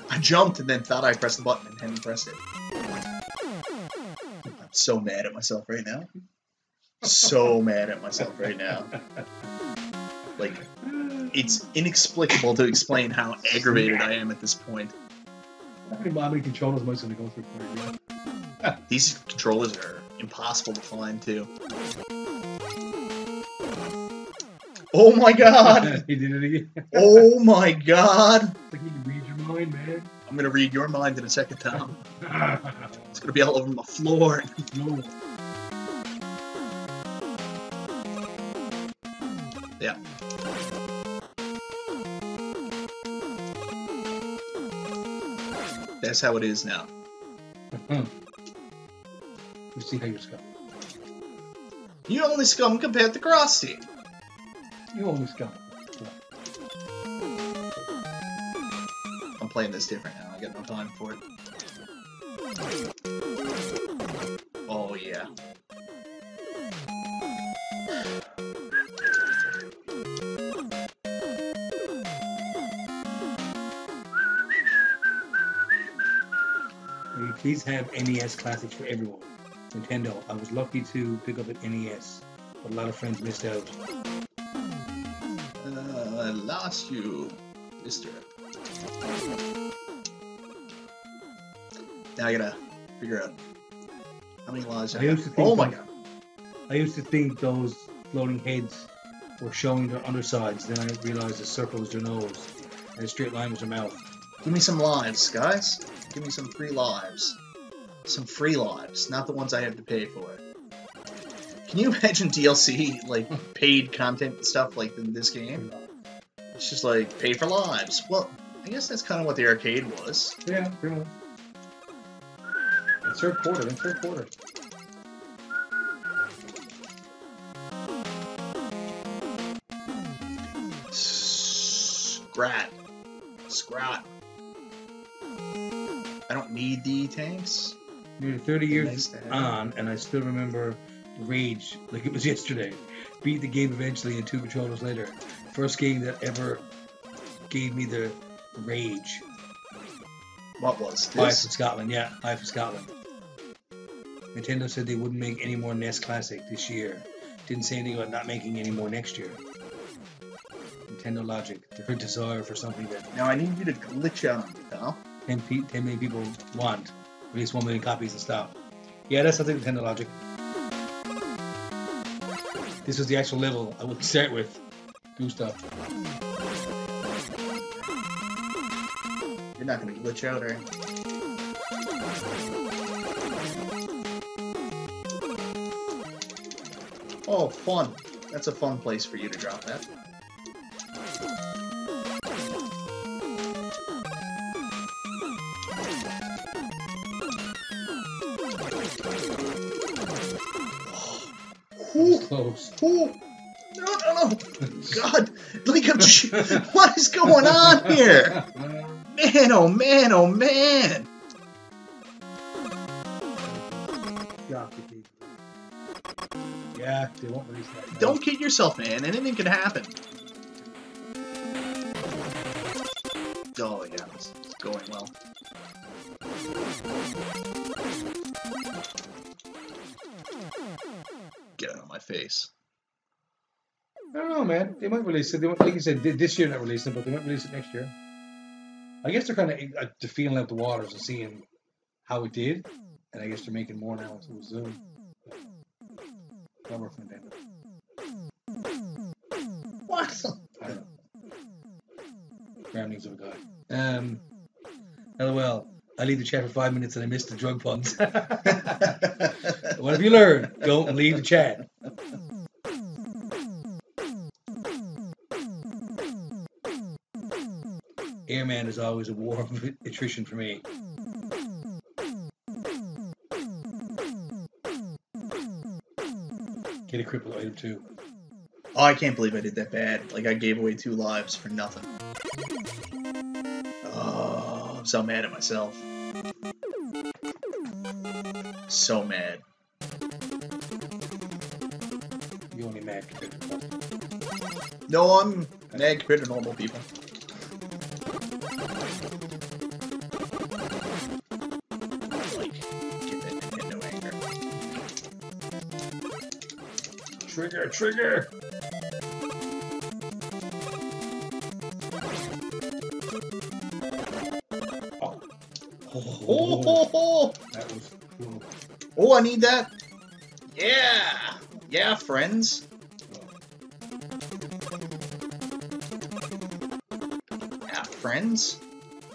I jumped and then thought I pressed the button and hadn't pressed it. I'm so mad at myself right now. So mad at myself right now. Like, it's inexplicable to explain how aggravated I am at this point.
How many controllers am I going to go through for you?
These controllers are impossible to find, too. Oh my god!
You did it again.
Oh my god!
Like you can read your mind, man.
I'm gonna read your mind in a second, Tom. It's gonna be all over my floor.
No.
Yeah. That's how it is now.
Let's see how you scum.
You only scum compared to Krusty.
You only scum.
I'm playing this different now. I got no time for it. yeah.
Will you please have NES classics for everyone? Nintendo. I was lucky to pick up an NES, but a lot of friends missed out.
I lost you, mister. Now I gotta figure out how many lives I have. Oh my god.
I used to think those floating heads were showing their undersides. Then I realized the circle was their nose and the straight line was their mouth.
Give me some lives, guys. Give me some free lives. Some free lives, not the ones I have to pay for. Can you imagine DLC, like, paid content and stuff like in this game? It's just like, pay for lives. Well, I guess that's kind of what the arcade was.
Yeah, pretty much. Insert quarter, insert quarter.
Scrat. Scrat. I don't need the tanks.
Nearly 30 years on, and I still remember rage like it was yesterday. Beat the game eventually, and 2 controllers later. First game that ever gave me the rage.
What was this?
Life in Scotland, yeah, Life in Scotland. Nintendo said they wouldn't make any more NES Classic this year. Didn't say anything about not making any more next year. Nintendo logic, their desire for something that...
Now I need you to glitch out on me, pal.
10 million people want. Release 1 million copies and stop. Yeah, that's something Nintendo logic. This was the actual level I would start with. Do stuff.
You're not gonna glitch out, are you? Oh, fun. That's a fun place for you to drop that.
Close.
Oh, no. God, look at what is going on here? Man, oh man, oh man.
Yeah, they won't release that.
Don't kid yourself, man. Anything can happen. Oh, yeah, it's going well. Get out of my face.
I don't know, man. They might release it. They might, like you said, this year not release it, but they might release it next year. I guess they're kind of feeling out the waters and seeing how it did, and I guess they're making more now with Zoom. Clever from Nintendo.
What?
I don't know. Ramblings of a guy. LOL. I leave the chat for 5 minutes and I missed the drug puns. What have you learned? Don't leave the chat. Airman is always a war of attrition for me. Get a cripple item too.
Oh, I can't believe I did that bad. Like, I gave away 2 lives for nothing. Oh, I'm so mad at myself. So mad.
You only mad compared to normal.
No, I'm mad compared to normal people. Like, get that Nintendo anger.
Trigger!
Oh.
That was cool.
Oh, I need that. Yeah. Yeah, friends. Yeah, friends.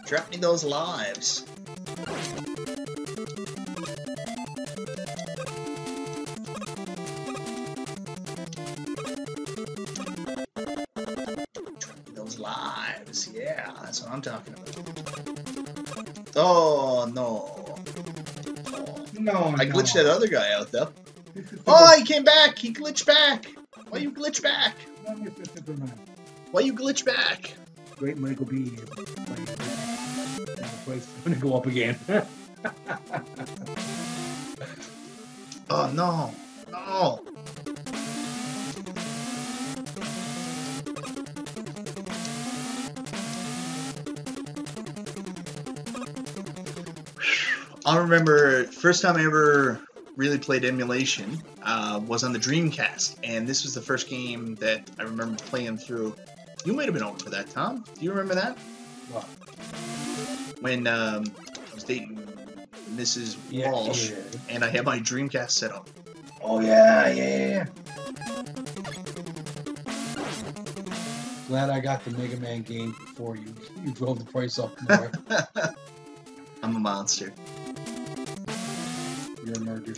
Drop me those lives. Those lives. Yeah, that's what I'm talking about. Oh, no.
No,
I glitched that other guy out, though. Oh, he came back! He glitched back! Why you glitch back? Why you glitch back?
Great Michael B. I'm gonna go up again.
Oh no, no. I remember first time I ever really played emulation was on the Dreamcast, and this was the first game that I remember playing through. You might have been over for that, Tom. Do you remember that?
What?
When I was dating Mrs. Walsh, and I had my Dreamcast set up.
Oh yeah. Glad I got the Mega Man game before you. You drove the price up more.
I'm a monster.
You're a murderer.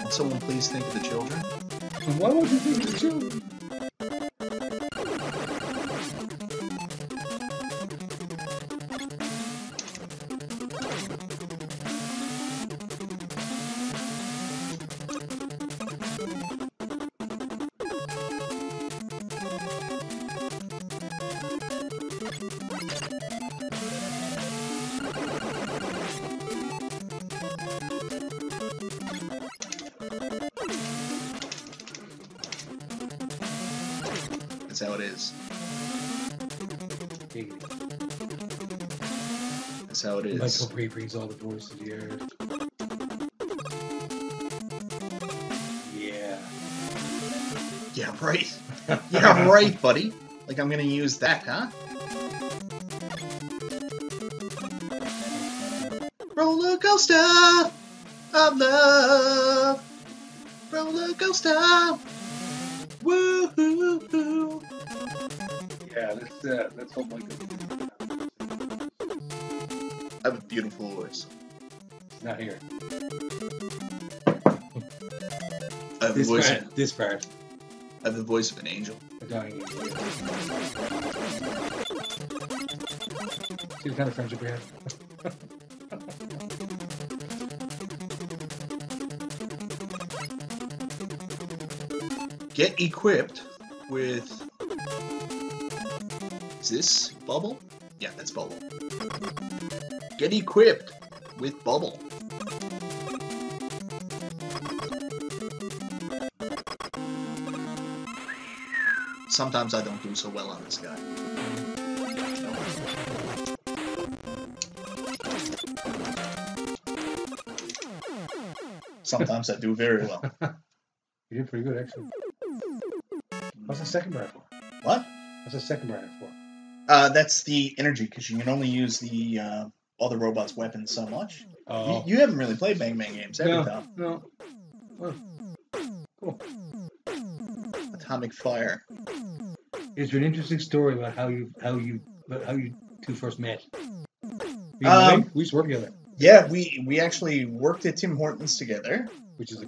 Will someone please think of the children?
And why would you think of the children?
That's how it is. That's how it is.
Michael Bree brings all the voices to the air. Yeah.
Yeah, right. Yeah, right, buddy. Like I'm gonna use that, huh? Roller coaster of love. Roller coaster. Woo-hoo-hoo.
Yeah, let's hope Michael.
I have a beautiful voice.
Not here.
I have the voice.
This part.
I have the voice of an angel.
A dying angel. See the kind of friendship we have.
Get equipped with... Is this Bubble? Yeah, that's Bubble. Get equipped with Bubble. Sometimes I don't do so well on this guy. Sometimes I do very well.
You did pretty good, actually. What's the second barrel for?
What?
What's the second barrel for?
That's the energy, because you can only use the other robot's weapons so much.
Oh.
You haven't really played Mega Man games, have you, Tom?
No. Oh. Cool.
Atomic Fire.
Is there an interesting story about how you two first met? We used to work together.
Yeah, we actually worked at Tim Hortons together,
Which is a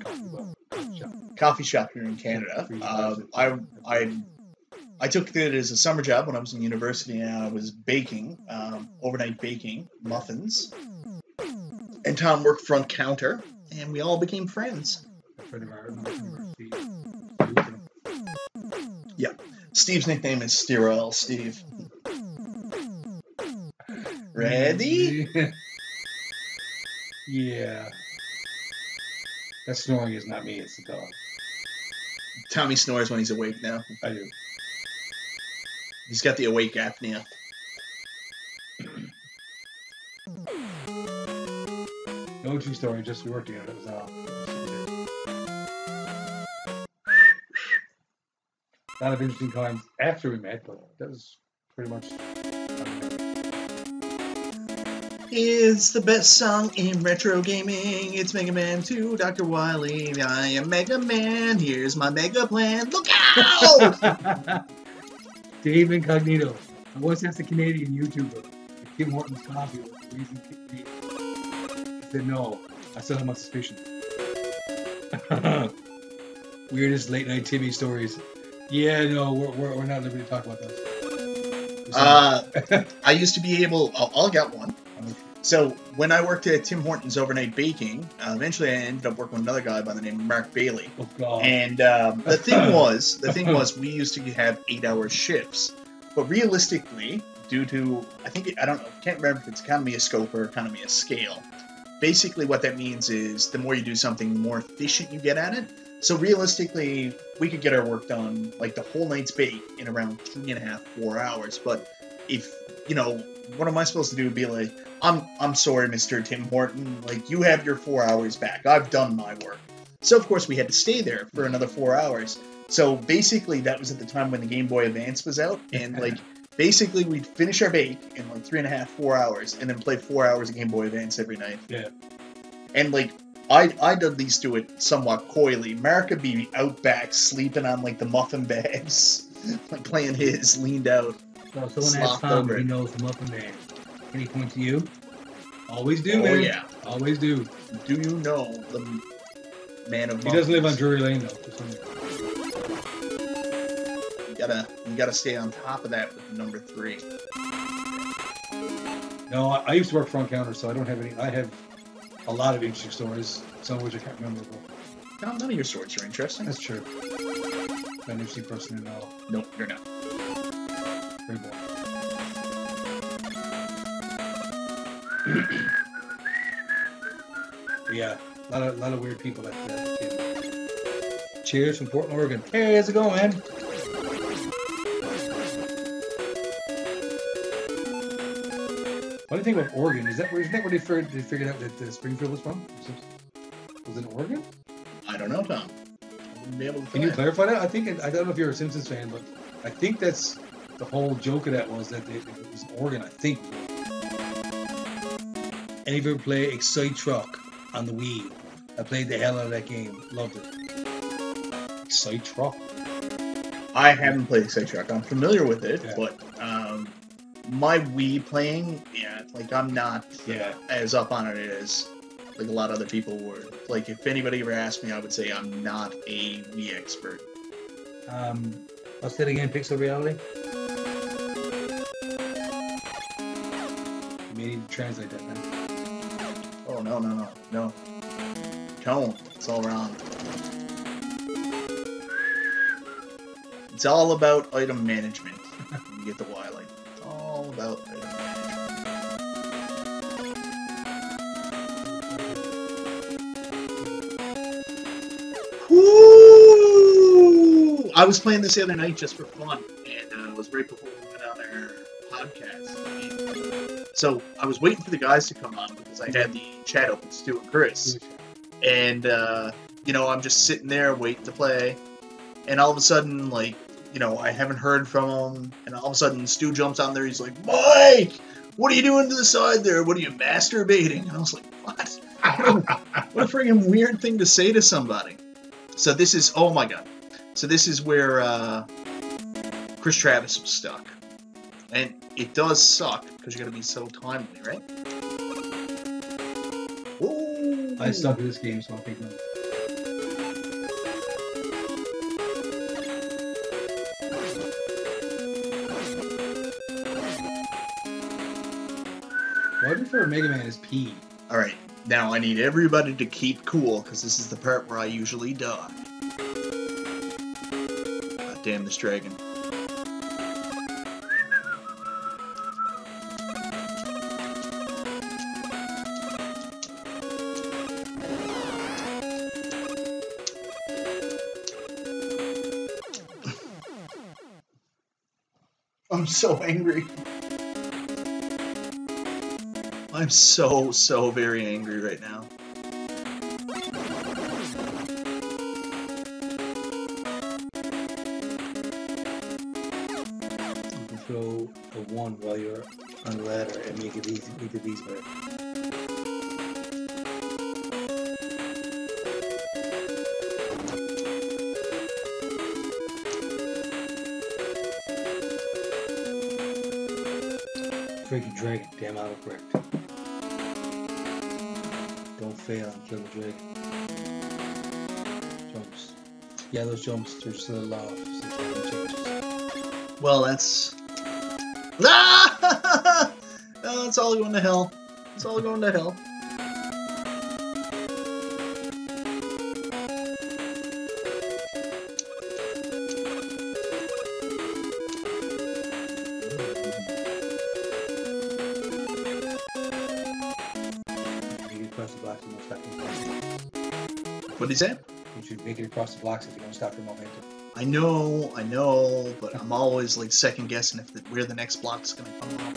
coffee shop here in Canada. I took it as a summer job when I was in university, and I was baking, overnight baking muffins. And Tom worked front counter, and we all became friends. Yeah. Steve's nickname is Sterile Steve. Ready?
Yeah. That snoring is not me, it's the dog.
Tommy snores when he's awake now.
I do.
He's got the awake apnea.
No true story, just we worked together, that was all. A lot of interesting times after we met, but that was pretty much...
It's the best song in retro gaming. It's Mega Man 2, Dr. Wily. I am Mega Man. Here's my Mega Plan. Look out!
Dave Incognito. I once asked a Canadian YouTuber if Tim Hortons coffee was the reason he said no. I still have my suspicion. Weirdest late night Timmy stories. Yeah, no, we're not liberty to talk about those.
I used to be able... I'll get one. So when I worked at Tim Hortons overnight baking, eventually I ended up working with another guy by the name of Mark Bailey.
Oh God!
And the thing was, we used to have 8-hour shifts. But realistically, due to I can't remember if it's economy of scope or economy of scale, basically what that means is the more you do something, the more efficient you get at it. So realistically, we could get our work done, like the whole night's bake, in around 3.5, 4 hours. But if, what am I supposed to do? Be like, I'm sorry, Mr. Tim Horton, like, you have your 4 hours back. I've done my work. So of course we had to stay there for another 4 hours. So basically that was at the time when the Game Boy Advance was out, and like basically we'd finish our bake in like 3.5, 4 hours, and then play 4 hours of Game Boy Advance every night.
Yeah.
And like I'd at least do it somewhat coyly. Mark would be out back sleeping on like the muffin bags, like playing his leaned out.
So someone asked Tom if he knows the muffin bag. Can he point to you? Always do, man.
Oh yeah,
always do.
Do you know the man of?
He doesn't live on Drury Lane though.
You gotta stay on top of that with number 3.
No, I used to work front counter, so I don't have any. I have a lot of interesting stories, some of which I can't remember.
No, none of your stories are interesting.
That's true. I'm an interesting person to know.
Nope, you're not.
Very boring. Yeah, a lot of weird people like that. Cheers from Portland, Oregon. Hey, how's it going, man? What do you think about Oregon? Isn't that where they figured out that Springfield was from? Was it Oregon?
I don't know, Tom. I wouldn't be able to.
Can you clarify that? I don't know if you're a Simpsons fan, but I think that's the whole joke of that was that it was Oregon. I think. Any of you ever play Excite Truck on the Wii? I played the hell out of that game. Loved it. Excite Truck.
I haven't played Excite Truck. I'm familiar with it, yeah. But my Wii playing, like I'm not as up on it as like a lot of other people were. Like if anybody ever asked me, I would say I'm not a Wii expert.
I'll say it again. Pixel Reality. You may need to translate that, man.
Oh no. Tone. It's all wrong. It's all about item management. You get the Y like. It's all about item management. Woo! I was playing this the other night just for fun, and it was right before we went on our podcast. So I was waiting for the guys to come on because I had the chat open, Stu and Chris. And, I'm just sitting there waiting to play. And all of a sudden, like, I haven't heard from him. And all of a sudden, Stu jumps on there. He's like, Mike, what are you doing to the side there? What are you masturbating? And I was like, what? What a friggin' weird thing to say to somebody. So this is, oh my God. So this is where Chris Travis was stuck. And it does suck because you got to be so timely, right? Ooh.
I suck at this game, so I'll take notes. Why do you prefer Mega Man as P?
Alright, now I need everybody to keep cool because this is the part where I usually die. God damn this dragon. I'm so angry. I'm so very angry right now.
You can throw a 1 while you're on the ladder and make it easy. Make it easier. Freaking dragon, damn autocorrect. Don't fail and kill the dragon. Jumps. Yeah, those jumps are just a little off.
Well, that's... Ah! Oh, it's all going to hell. It's all going to hell. What did he say?
You should make it across the blocks if you don't stop your momentum.
I know, but I'm always like second guessing where the next block's gonna come up.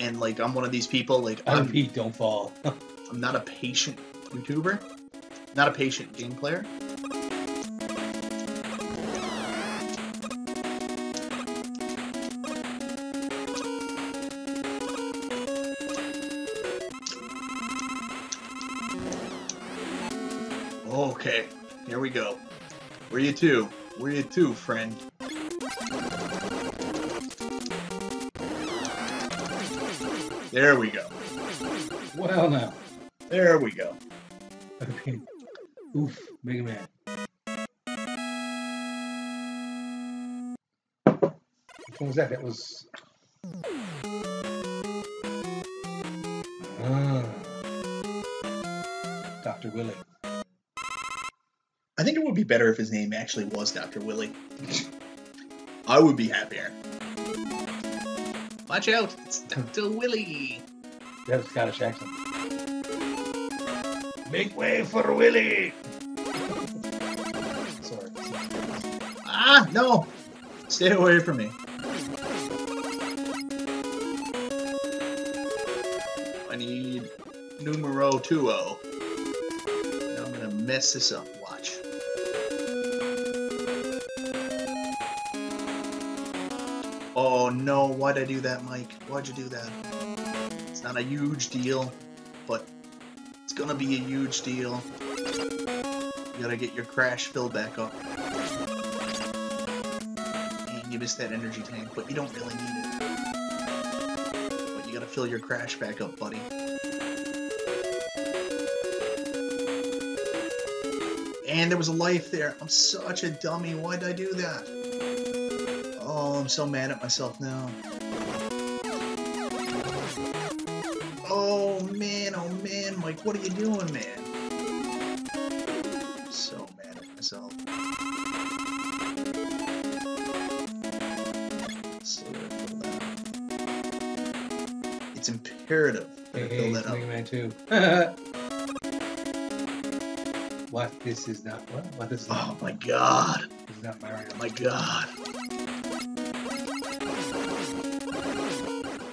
And like I'm one of these people like
I repeat, don't fall.
I'm not a patient YouTuber, not a patient game player. Okay, here we go. Where you to? Where you to, friend? There we go.
Well, now.
There we go.
Okay. Oof, Mega Man. Which one was that? That was... Dr. Willie.
I think it would be better if his name actually was Dr. Willie. I would be happier. Watch out, it's Dr. Willie.
That was a Scottish accent. Make way for Willie! Sorry.
Ah, no! Stay away from me. I need numero 20. Now I'm gonna mess this up. Watch. Oh no, why'd I do that, Mike? Why'd you do that? It's not a huge deal, but it's gonna be a huge deal. You gotta get your crash filled back up. And you missed that energy tank, but you don't really need it. But you gotta fill your crash back up, buddy. And there was a life there. I'm such a dummy. Why'd I do that? Oh, I'm so mad at myself now. Oh man, Mike, what are you doing, man? I'm so mad at myself. So it's imperative that I fill that up.
Mega Man 2. What? This is not what? What is?
Oh my God!
This is not Mario.
My God!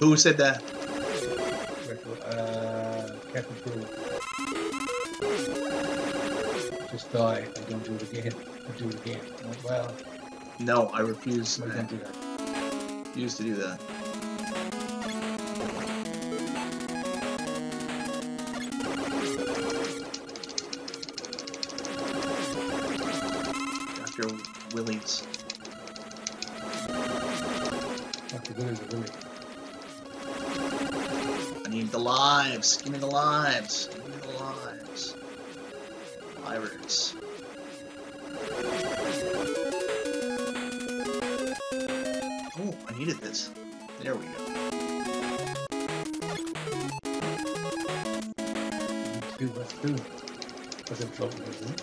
Who said that?
Captain Cool. Just die and don't do it again. Don't do it again. Like, well,
No, I refuse.
no, don't do that.
Refuse to do that. Dr. Willie's.
Dr. Willie's a Willie.
I need the lives. Give me the lives. Give me the lives. Livers. Oh, I needed this. There we go.
Let's do. What's it floating, isn't it?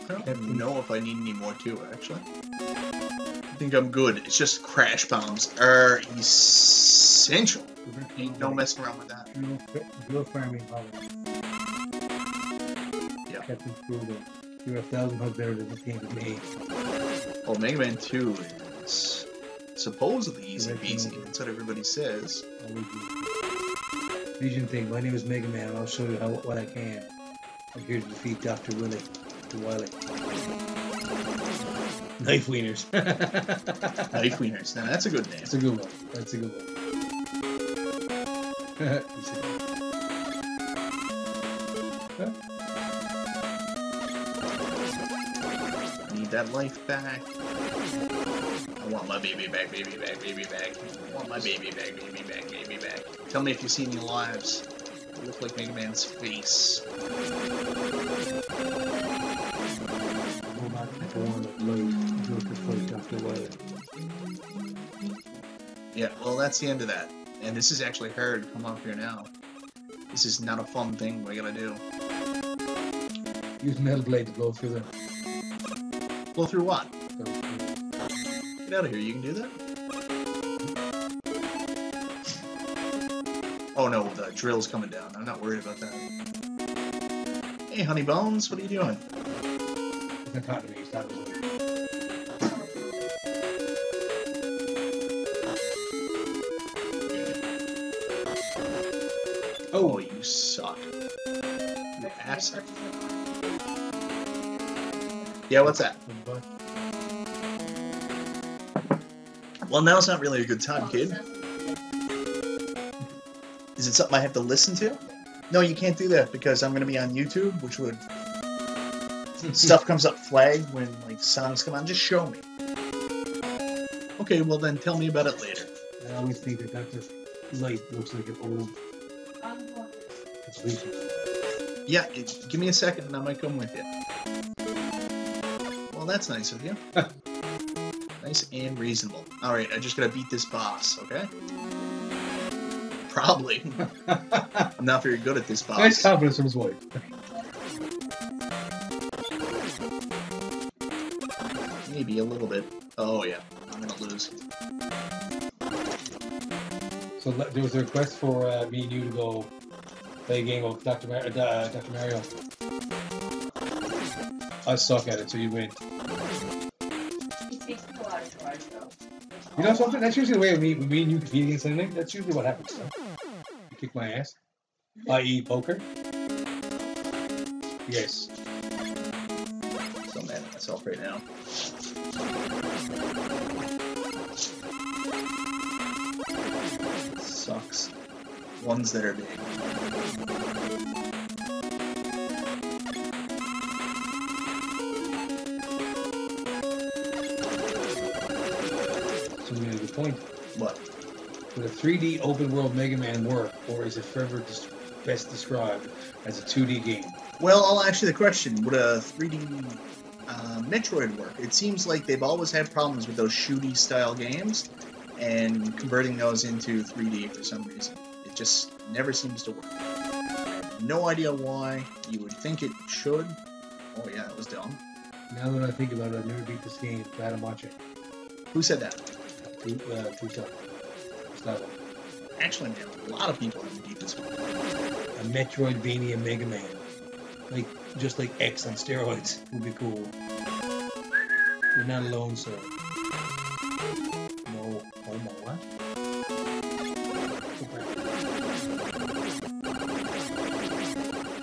I don't know if I need any more too, actually. I think I'm good. It's just crash bombs are essential. Ain't no messing around with that.
Real farming power.
Yeah.
Captain Kruger. You're 1,000 times better than this game to me.
Oh, Mega Man 2 is supposedly easy peasy. That's what everybody says.
Vision thing. My name is Mega Man. I'll show you what I can. I'm here to defeat Dr. Willie. Dr. Wiley. Knife wieners.
Knife wieners. Now that's a good name.
That's a good one. That's a good one.
I need that life back. I want my baby back, baby back, baby back. I want my baby back, baby back, baby back. Tell me if you see any lives. They look like Mega Man's face. Yeah, well, that's the end of that. And this is actually hard to come off here now. This is not a fun thing we gotta do.
Use metal blade to blow through them.
Blow through what? Get out of here, you can do that? Oh no, the drill's coming down. I'm not worried about that. Hey, Honey Bones, what are you doing?
He's not talking to me. He's talking to me.
Oh, you suck. You ass. Yeah, what's that? Well, now's not really a good time, kid. Is it something I have to listen to? No, you can't do that because I'm going to be on YouTube, which would... Stuff comes up flagged when, like, songs come on. Just show me. Okay, well then tell me about it later.
I always think that this light looks like an old completion.
Yeah, give me a second and I might come with you. Well, that's nice of you. Nice and reasonable. Alright, I just gotta beat this boss, okay? Probably. I'm not very good at this boss.
Nice confidence from his wife.
Maybe a little bit. Oh yeah, I'm gonna lose.
So there was a request for me and you to go play a game of Dr. Mario. I suck at it, so you win. You know something? That's usually the way when me and you compete against anything. That's usually what happens. Huh? You kick my ass. I.e. poker. Yes.
So mad at myself right now. Sucks. Ones that are big.
So we made a good point.
What?
Would a 3D open world Mega Man work, or is it forever best described as a 2D game?
Well, I'll ask you the question. Would a 3D Metroid work? It seems like they've always had problems with those shooty style games and converting those into 3D for some reason. It just never seems to work. I have no idea why. You would think it should. Oh yeah, it was dumb.
Now that I think about it, I've never beat this game. Glad I'm watching.
Who said that?
Two style.
Actually, man, a lot of people haven't beat this one.
A Metroidvania Mega Man. Just like X on steroids would be cool. You're not alone, sir. No homo, what?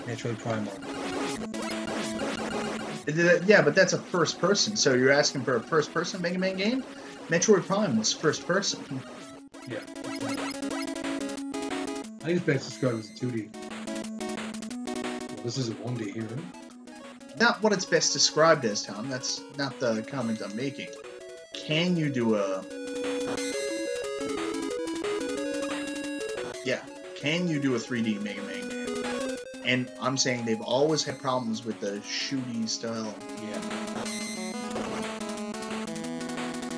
Metroid Prime.
Yeah, but that's a first person, so you're asking for a first person Mega Man game? Metroid Prime was first person.
Yeah. I think it's best described as a 2D. Well, this is a 1D here, right?
Not what it's best described as, Tom. That's not the comment I'm making. Can you do a... Yeah, can you do a 3D Mega Man game? And I'm saying they've always had problems with the shooty style.
Yeah.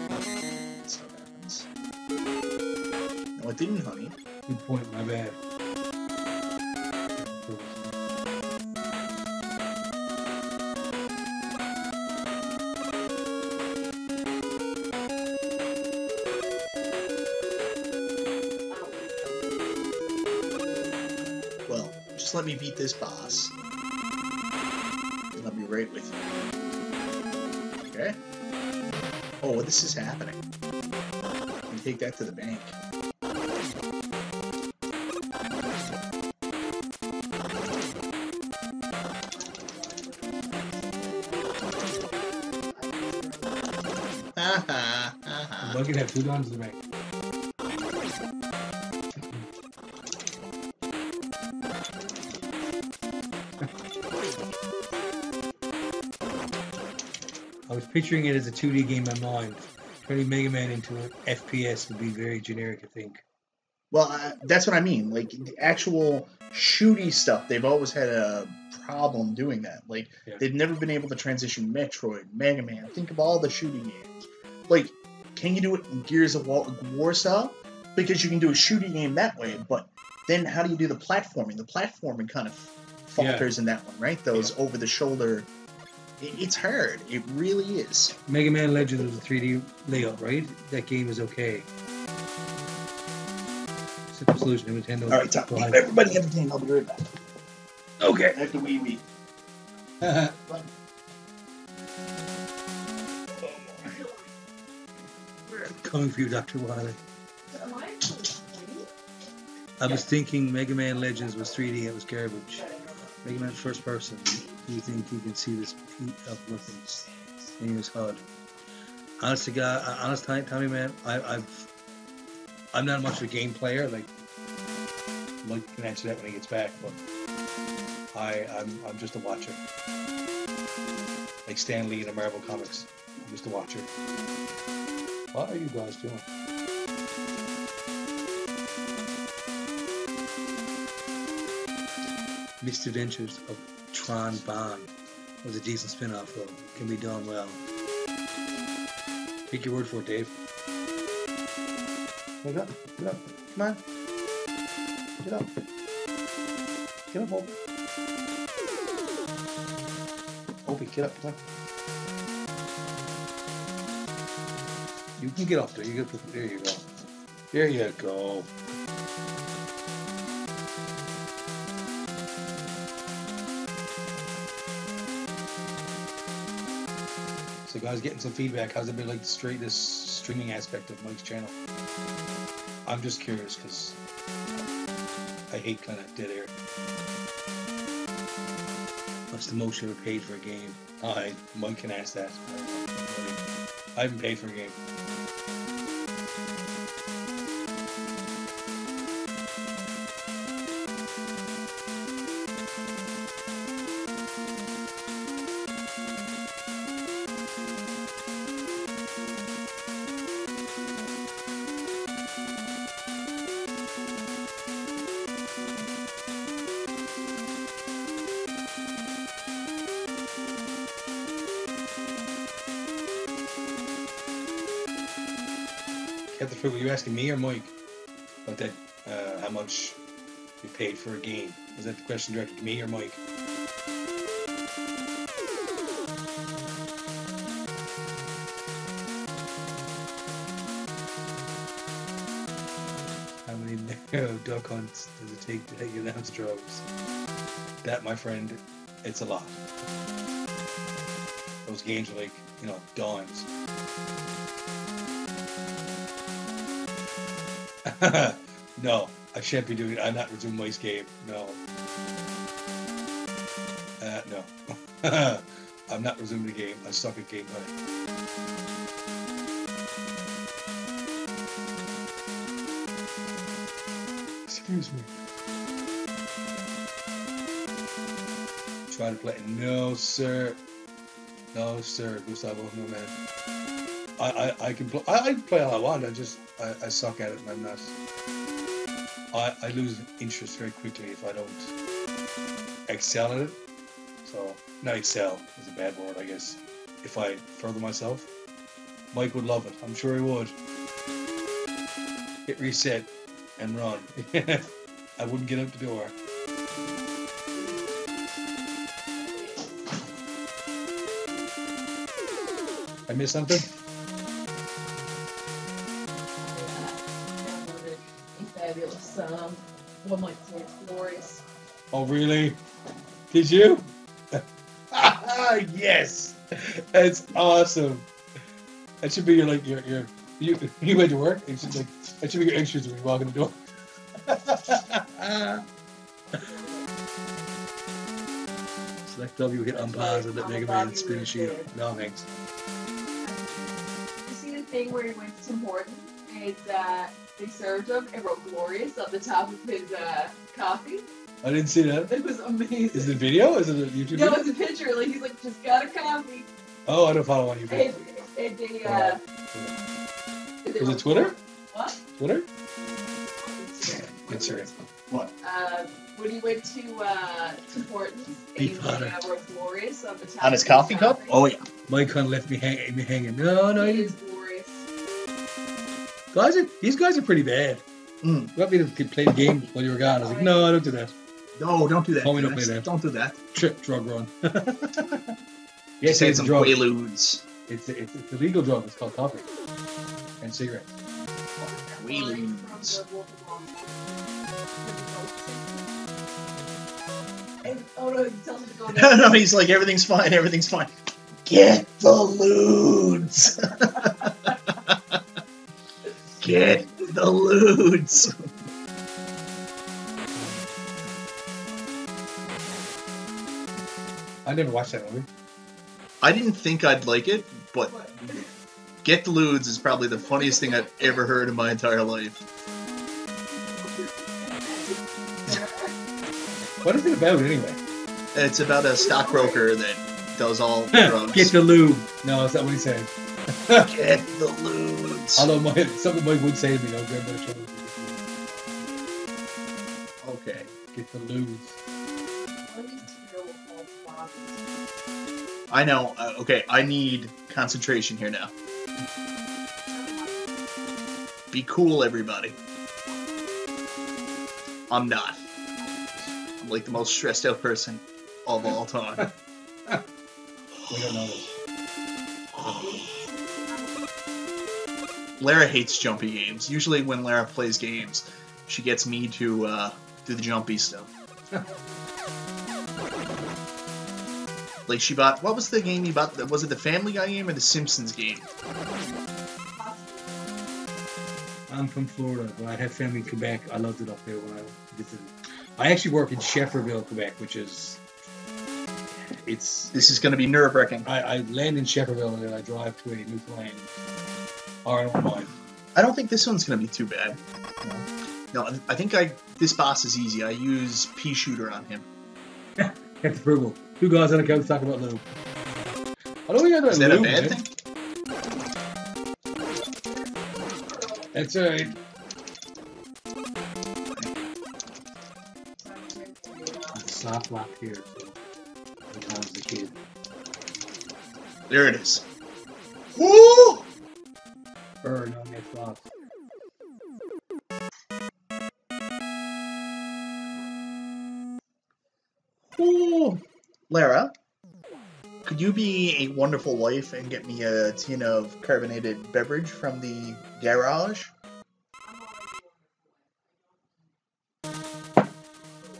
That's how it happens. No, it didn't, honey.
Good point, my bad.
Well, just let me beat this boss. And I'll be right with you. Okay? Oh, this is happening. You take that to the bank.
I'm lucky to have $2 in the bank. I was picturing it as a 2D game in my mind. Turning Mega Man into an FPS would be very generic, I think.
Well, that's what I mean. Like, the actual shooty stuff, they've always had a problem doing that. Like, they've never been able to transition Metroid, Mega Man. Think of all the shooting games. Like, can you do it in Gears of War style? Because you can do a shooting game that way, but then how do you do the platforming? The platforming kind of falters in that one, right? Those over-the-shoulder... It's hard. It really is.
Mega Man Legends was a 3D layout, right? That game is okay. Except for solution. Nintendo.
All right, Tom. Keep everybody entertained. I'll be right back.
Okay.
After we.
Coming for you, Dr. Wiley. I was thinking Mega Man Legends was 3D. It was garbage. Mega Man first person. Do you think you can see this peak of looking in his HUD? Honest to God, Tommy man, I'm not much of a game player. Like Mike can answer that when he gets back, but I'm just a watcher. Like Stan Lee in the Marvel comics. I'm just a watcher. What are you guys doing? Misadventures of Tron Bonne was a decent spin-off though. Can be done well. Take your word for it, Dave. Get up, get up. Come on. Get up. Get up, Opie. Opie, get up, come on. You can get up there. There you go. There you go. So guys, getting some feedback. How's it been like this streaming aspect of Mike's channel? I'm just curious because I hate kind of dead air. What's the most you ever paid for a game? Mike can ask that. I haven't paid for a game. Captain Frugal, you asking me or Mike about that? How much you paid for a game? Is that the question directed to me or Mike? How many duck hunts does it take to take an ounce drugs? That, my friend, it's a lot. Those games are like, dimes. No, I shan't be doing it. I'm not resuming Mike's game. No. No. I'm not resuming the game. I suck at game hunting. Excuse me. Try to play. No, sir. No, sir. Gustavo, no man. I can play. I can play all I want. I suck at it, and I'm not. I lose interest very quickly if I don't excel at it. So, not excel is a bad word, I guess. If I further myself, Mike would love it. I'm sure he would. Hit reset and run. I wouldn't get out the door. I missed something?
Fabulous. One like glorious.
Oh really? Did you? Yes, that's awesome. That should be your you went to work. It should that should be your extras when you walk in the door. Select W, hit unpause, and let Mega Man spin a shield. No thanks.
You see the thing where he went to Tim Hortons and they served him and wrote "glorious" on the top of his coffee?
I didn't see that.
It was amazing.
Is it a video? Is it a YouTube video?
No, it's a picture. Like he's like, just got a coffee.
Oh, I don't follow on YouTube.
And they
Was it Twitter?
What?
Twitter?
Instagram.
What?
When he went to Hortons, and he wrote "glorious" on the top
On his coffee cup?
Oh
yeah.
Mike kind of left me hanging. No,
it
he
is
didn't.
glorious.
These guys are pretty bad. You want me to play the game while you were gone? I was like, no, I don't do that.
No, don't do that.
Homie, don't play that.
Don't do that.
Trip, drug run.
Yes, it's some
drug.
Quaaludes.
It's a legal drug. It's called coffee and cigarettes.
Quaaludes.
And, oh no, he tells him to go
No,
down.
no, he's like, everything's fine, everything's fine. Get the loods! Get the loods!
I never watched that movie.
I didn't think I'd like it, but
What?
Get the loods is probably the funniest thing I've ever heard in my entire life.
What is it about anyway?
It's about a stockbroker that does all drugs.
Get the lube. No, that's not what he said.
Get the loods.
Although something Mike would say to me, don't grab that shoulder.
Okay.
Get the lubes.
I know. Okay, I need concentration here now. Be cool, everybody. I'm not. I'm like the most stressed out person of all time.
We don't know this.
Lara hates jumpy games. Usually when Lara plays games, she gets me to do the jumpy stuff. Like she bought, what was the game you bought? Was it the Family Guy game or the Simpsons game?
I'm from Florida, but I had family in Quebec. I loved it up there when I visited. I actually work in Shefferville, Quebec, which is... It's...
This is going to be nerve-wracking.
I land in Shefferville and then I drive to a Newfoundland. Or I don't mind.
I don't think this one's going to be too bad. No, I think this boss is easy. I use pea shooter on him.
Captain Frugal. Two guys on the couch talking about lube. I don't think
Is that a bad thing?
That's alright. Soft lock here, so I was the kid.
There it is. Woo!
Burn on that flop.
Ooh. Lara, could you be a wonderful wife and get me a tin of carbonated beverage from the garage?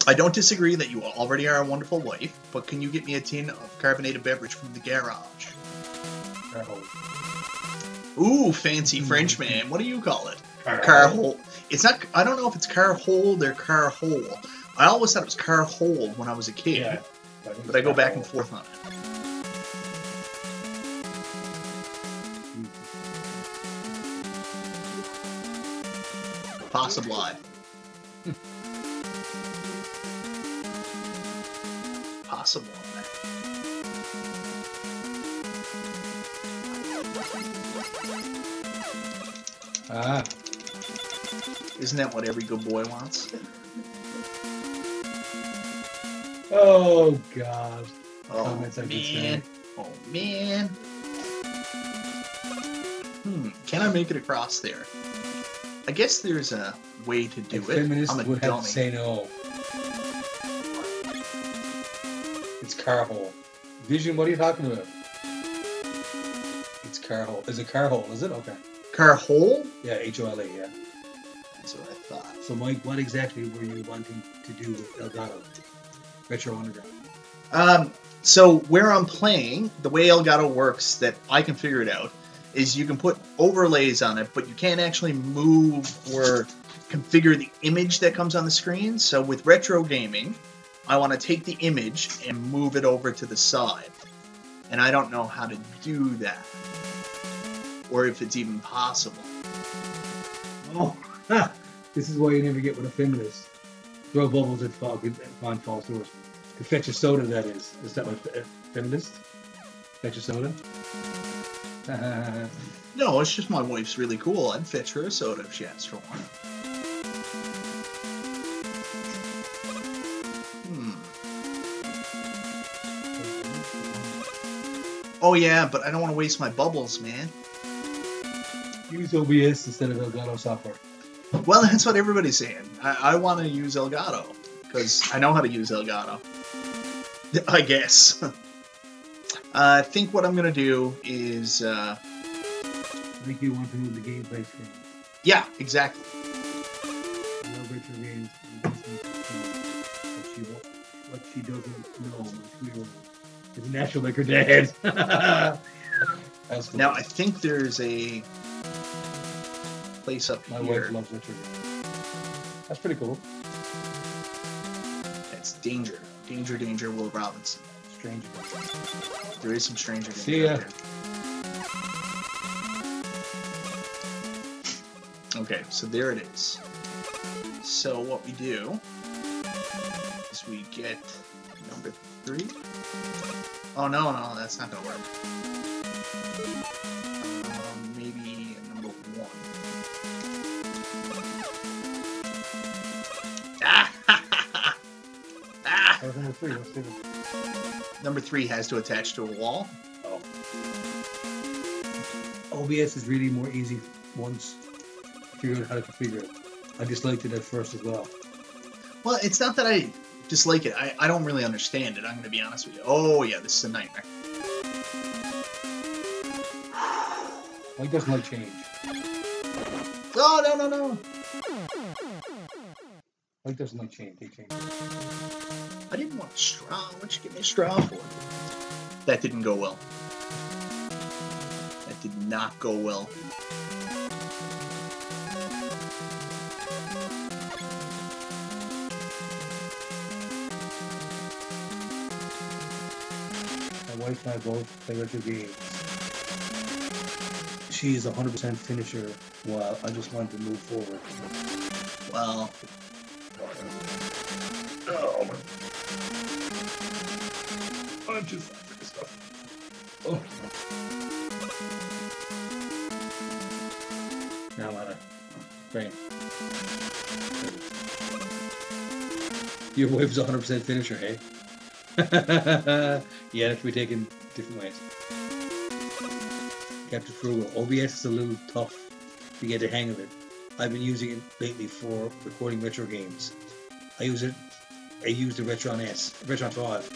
I don't disagree that you already are a wonderful wife, but can you get me a tin of carbonated beverage from the garage? Ooh, fancy Frenchman. What do you call it? Car hold. It's not. I don't know if it's car hold or car hole. I always thought it was car hold when I was a kid,
Yeah,
but I go back and forth on it. Possibly. Possible.
Ah,
Isn't that what every good boy wants?
oh God.
Oh
Comments I could
man.
say.
Oh man. Can I make it across there? I guess there's a way to do
A
it.
feminist
I'm a
would have
dummy.
to say no. It's car hole. Vision, what are you talking about? It's car hole. Is it car hole? Is it? Okay.
Car hole?
Yeah, H-O-L-A, yeah.
That's what I thought.
So, Mike, what exactly were you wanting to do with Elgato? Retro Underground.
So where I'm playing, the way Elgato works, that I can figure it out, is you can put overlays on it, but you can't actually move or configure the image that comes on the screen. So with retro gaming, I want to take the image and move it over to the side. And I don't know how to do that. Or if it's even possible.
Oh, ha! This is why you never get with a feminist. Throw bubbles at on false doors. To fetch a soda, that is. Is that what feminist? Fetch a soda?
No, it's just my wife's really cool. I'd fetch her a soda if she asked for one. Oh yeah, but I don't want to waste my bubbles, man.
Use OBS instead of Elgato software.
Well, that's what everybody's saying. I want to use Elgato, because I know how to use Elgato. I guess. I think what I'm going to do is...
I think you want to move the gameplay screen.
Yeah, exactly.
I love retro games. she doesn't know my 2-year-old is a natural like her dad. That's cool.
Now I think there's a place up
My
here.
wife loves Richard. That's pretty cool.
That's Danger. Danger, Danger, Will Robinson.
Stranger.
There is some Stranger Danger.
See ya.
out there. Okay, so there it is. So what we do is we get number 3. Oh no, that's not gonna work. Maybe number 1. Ah!
That was number 3. Let's see.
Number 3 has to attach to a wall.
Oh. OBS is really more easy once you figure out how to configure it. I disliked it at first as well.
Well, it's not that I dislike it. I don't really understand it. I'm going to be honest with you. Oh, yeah, this is a nightmare.
Mike doesn't like change.
Oh, no.
Mike doesn't like change. They change.
I didn't want a straw. What'd you give me a straw for? That didn't go well. That did not go well.
My wife and I both play retro games. She is 100% finisher, while I just want to move forward.
Well.
Oh my. I'm just after this stuff. Oh. Now I'm out of brain. Your wife's 100% finisher, hey? Yeah, that can be taken different ways. Captain Frugal. OBS is a little tough to get the hang of it. I've been using it lately for recording retro games. I use the Retron 5.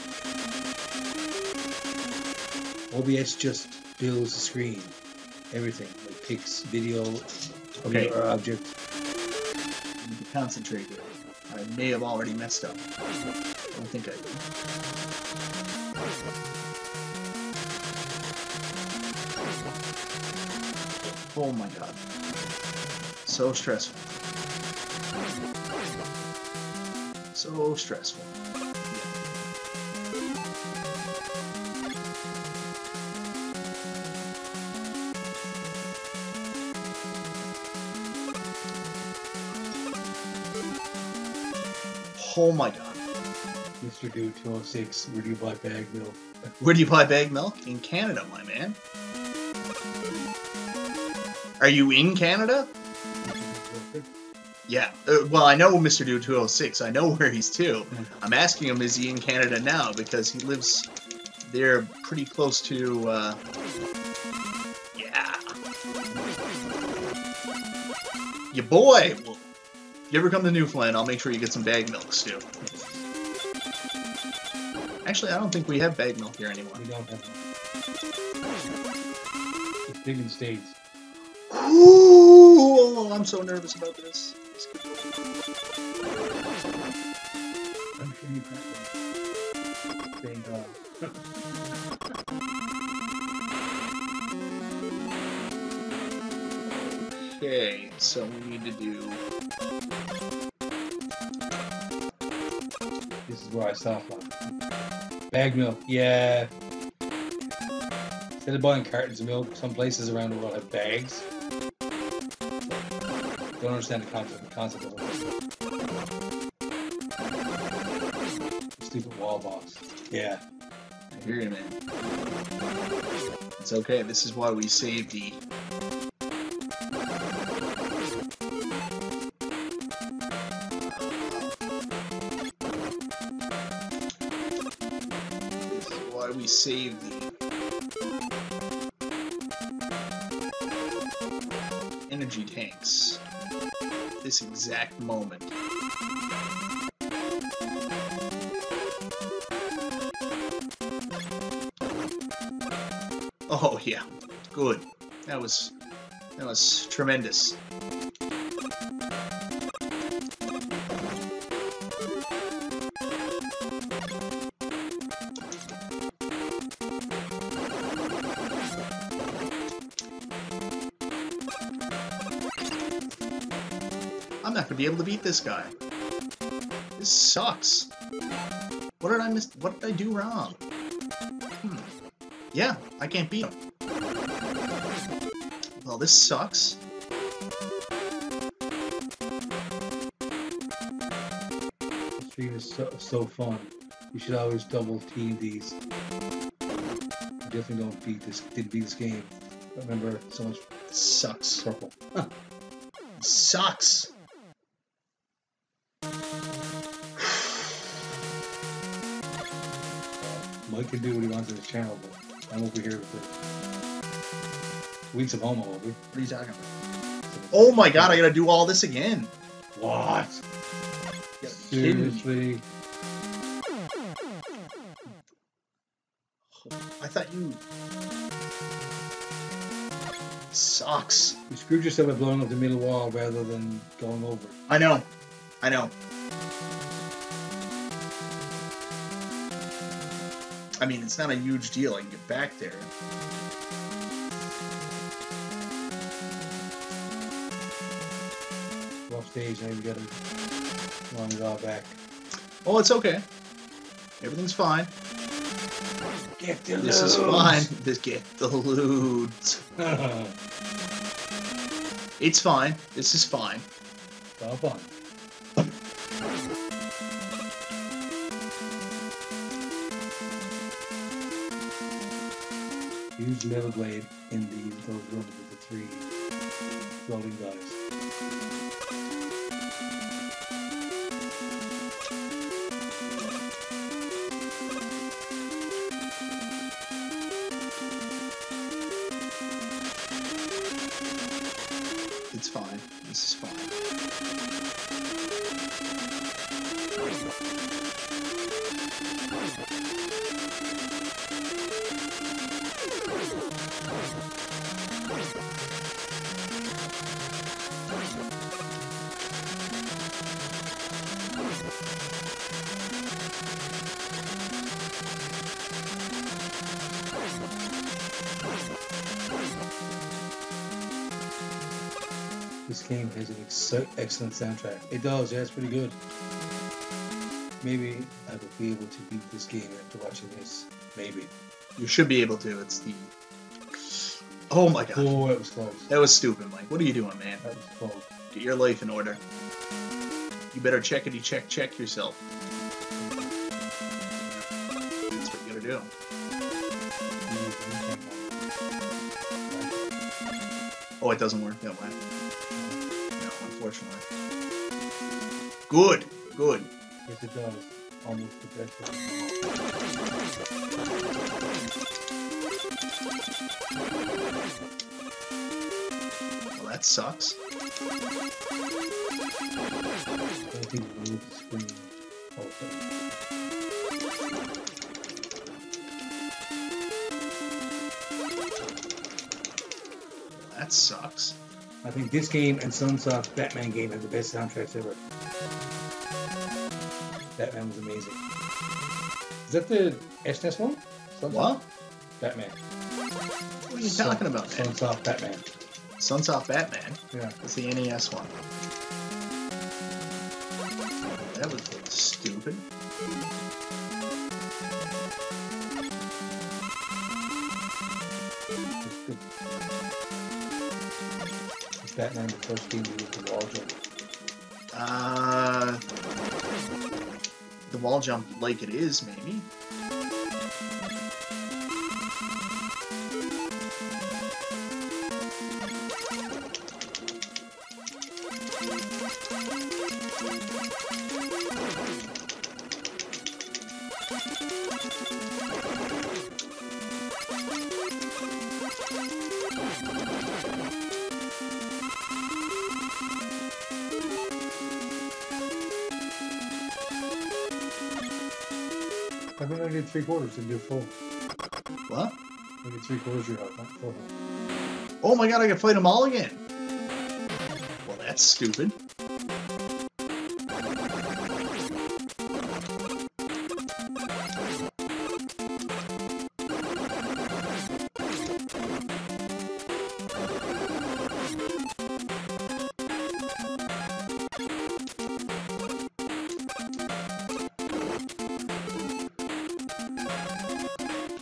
OBS just builds the screen. Everything. Like picks video or object.
I need to concentrate here. I may have already messed up. I don't think I did. Oh my god. So stressful. So stressful. Oh my god.
Mr. Dude 206, where do you buy bag milk?
Where do you buy bag milk? In Canada, my man. Are you in Canada? Yeah. Well, I know Mr. Dude 206. I know where he's to. I'm asking him, is he in Canada now? Because he lives there pretty close to, yeah. Your boy! Well, if you ever come to Newfoundland, I'll make sure you get some bag milk, Stu. Actually, I don't think we have bag milk here anymore.
We don't have it. It's big in States.
Ooh, I'm so nervous about this.
I'm sure you can. Thank God.
Okay, so we need to do...
This is where I stop on. Bag milk, yeah. Instead of buying cartons of milk, some places around the world have bags. Don't understand the concept of it. Stupid wall box. Yeah.
I hear you, man. It's okay, this is why we save the... This is why we save the... energy tanks. This exact moment. Oh yeah, good. That was tremendous. I'm not gonna be able to beat this guy. This sucks. What did I miss? What did I do wrong? Yeah, I can't beat him. Well, this sucks.
This stream is so fun. You should always double team these. I definitely didn't beat this game. I remember so much.
This sucks.
Purple.
Sucks.
Mike can do what he wants on his channel, but I'm over here with the weeks of homo, over.
What are you talking about? Oh my god, I gotta do all this again.
What? Seriously?
I thought you... Sucks.
You screwed yourself by blowing up the middle wall rather than going over.
I know. I know. I mean, it's not a huge deal. I can get back there.
Rough stage, now you gotta run it all back.
Oh, it's okay. Everything's fine.
Get the
This is fine. Just get the loot. It's fine. This is fine.
It's all fun. Use metal blade in those rooms with the 3 floating guys.
It's fine. This is fine.
This game has an excellent soundtrack. It does, yeah, it's pretty good. Maybe I will be able to beat this game after watching this. Maybe.
You should be able to. It's the... Oh my god.
Oh, that was close.
That was stupid, Mike. What are you doing, man?
That was close.
Get your life in order. You better check yourself. That's what you gotta do. Oh, it doesn't work that way. No, unfortunately. Good. Good.
Yes, it does. Almost the best of
Well, that sucks.
I think we move the screen. Okay.
That sucks.
I think this game and Sunsoft's Batman game have the best soundtracks ever. Batman was amazing. Is that the SNES one? Sunsoft?
What?
Batman.
What are you talking about, man?
Sunsoft Batman.
Sunsoft Batman?
Yeah.
It's the NES one. That was stupid.
It's good. Is Batman the first game to use the wall jump?
The wall jump like it is, maybe.
I think I did 3/4 and do full.
What?
I did 3/4 your heart, not full.
Oh my god, I can fight them all again. Well, that's stupid.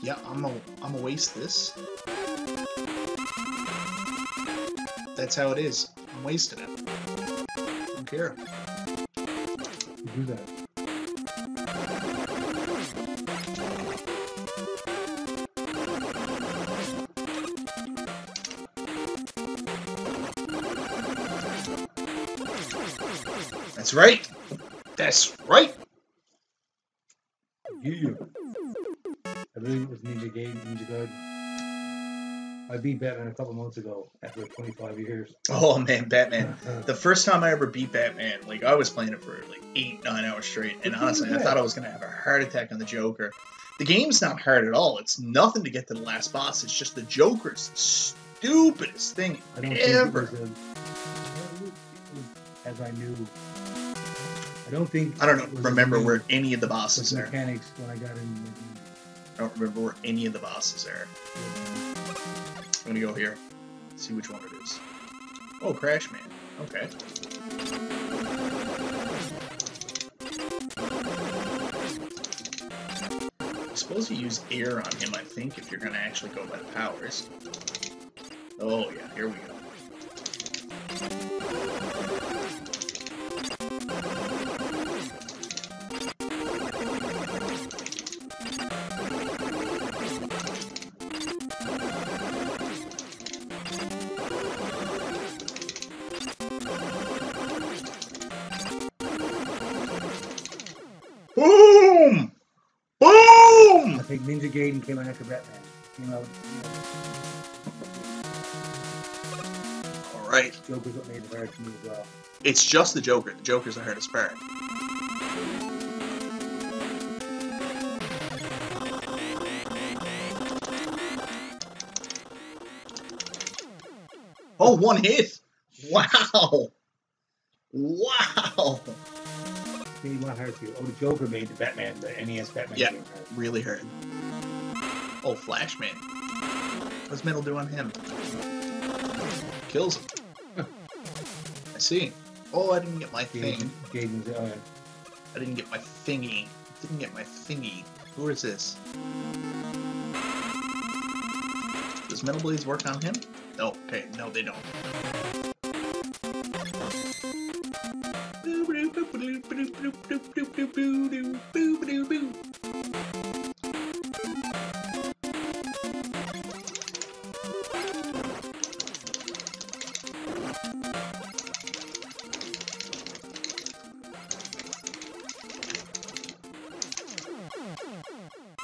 Yeah, I'm gonna waste this. That's how it is. I'm wasting it. Don't care.
Do that.
That's right. That's right.
Yeah. I believe it was Ninja God. I beat Batman a couple months ago after 25 years.
Oh man, Batman. The first time I ever beat Batman, like I was playing it for like 8-9 hours straight, and honestly, I thought I was gonna have a heart attack on the Joker. The game's not hard at all. It's nothing to get to the last boss. It's just the Joker's the stupidest thing
I don't
ever.
think it was as I knew. I don't think.
I don't remember where any of the bosses are.
Mechanics when I got in.
I don't remember where any of the bosses are. I'm gonna go here. See which one it is. Oh, Crash Man. Okay. I suppose you use air on him, I think, if you're gonna actually go by the powers. Oh yeah, here we go. Boom! Boom!
I think Ninja Gaiden came out after Batman. Came out.
All right.
Joker's what made it hard for me as well.
It's just the Joker. The Joker's the hardest part. Oh, one hit! Wow! Wow!
Made one hard for you. Oh, the Joker made the Batman, the NES Batman
Yeah,
game hard.
really hard. Oh, Flashman. What's Metal do on him? Kills him. I see. Oh, I didn't get my thing.
Gaiden's,
I didn't get my thingy. Didn't get my thingy. Who is this? Does Metal Blades work on him? No. Okay, no, they don't.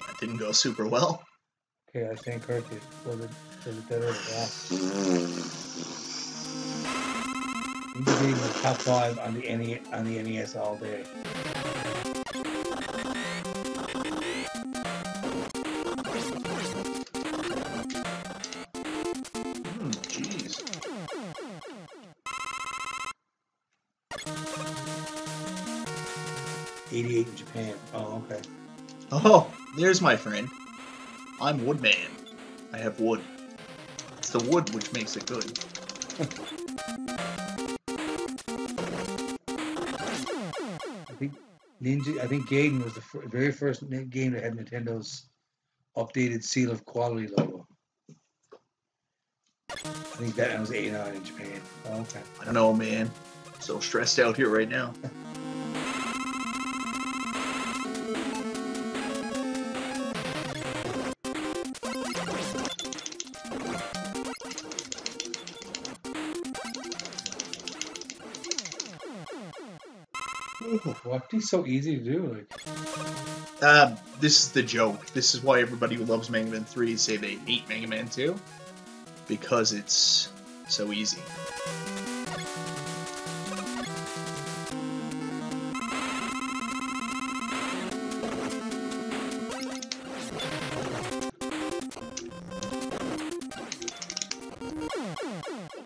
That didn't go super well.
okay, I stand corrected. So the better of that. Ninja Gaiden was top 5 on the NES all day.
Jeez.
'88 in Japan. Oh, okay.
Oh, there's my friend. I'm Woodman. I have wood. It's the wood which makes it good.
I think Gaiden was the very first game that had Nintendo's updated seal of quality logo. I think that was 89 in Japan. Oh, okay.
I don't know, man. I'm so stressed out here right now.
What? He's so easy to do. Like.
This is the joke. This is why everybody who loves Mega Man 3 say they hate Mega Man 2. Because it's so easy.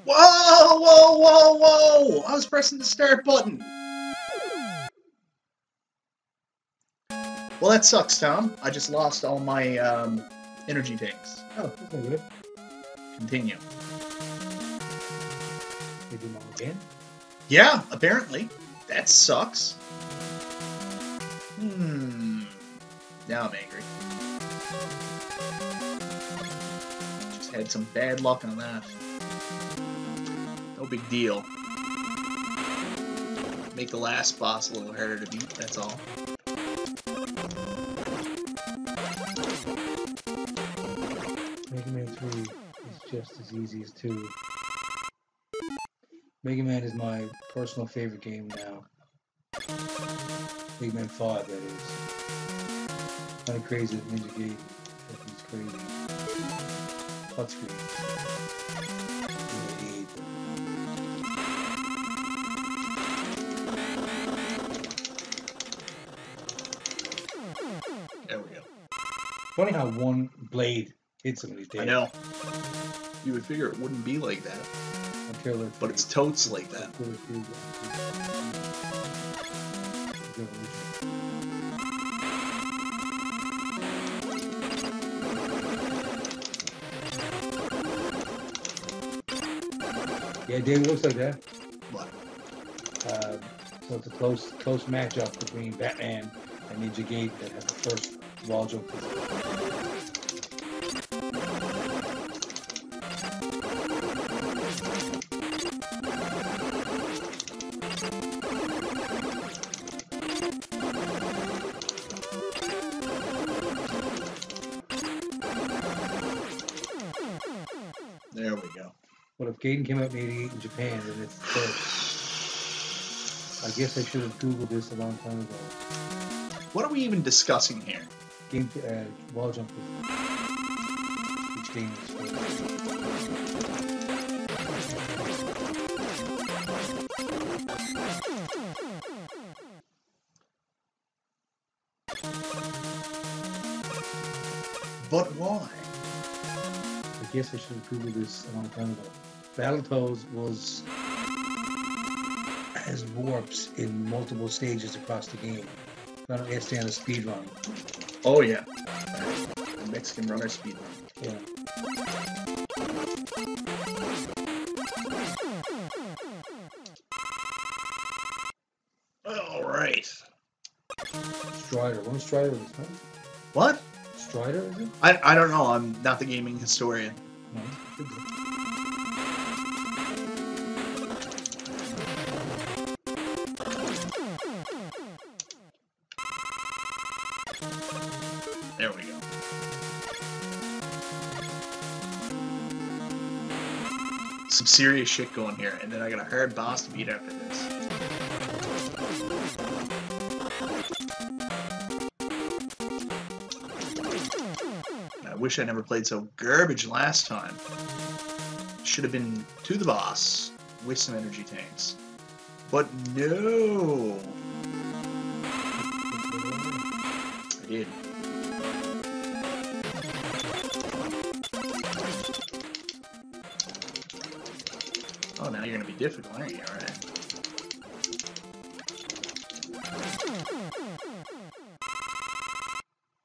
Whoa, whoa, whoa, whoa! I was pressing the start button. Well, that sucks, Tom. I just lost all my energy tanks.
Oh, that's not good.
Continue.
They do them all again?
Yeah, apparently. That sucks. Now I'm angry. Just had some bad luck on that. No big deal. Make the last boss a little harder to beat, that's all.
Mega Man 3 is just as easy as 2. Mega Man is my personal favorite game now. Mega Man 5, that is. Kind of crazy that Ninja Gaiden. He's crazy. Touchscreen.
There we go.
Funny how one blade hits somebody dead.
I know. You would figure it wouldn't be like that. But it's totes like that.
Yeah, David, looks like that.
What?
So it's a close matchup between Batman and Ninja Gaiden that has the first wall jump.
There we go.
Well, if Gaiden came out in '88 in Japan, then it's the first. I guess I should have Googled this a long time ago.
What are we even discussing here?
Game wall jump. Each game is first.
But why?
I guess I should have Googled this a long time ago. Battletoads has warps in multiple stages across the game. I don't understand a speed run.
Oh yeah. The Mexican runner speedrun.
Yeah.
All right.
Strider. When Strider was that?
What?
Strider, is it?
I don't know. I'm not the gaming historian.
No.
There we go. Some serious shit going here, and then I got a hard boss to beat after this. I wish I never played so garbage last time. Should have been to the boss with some energy tanks. But no! I did. Oh, now you're gonna be difficult, aren't you? Alright.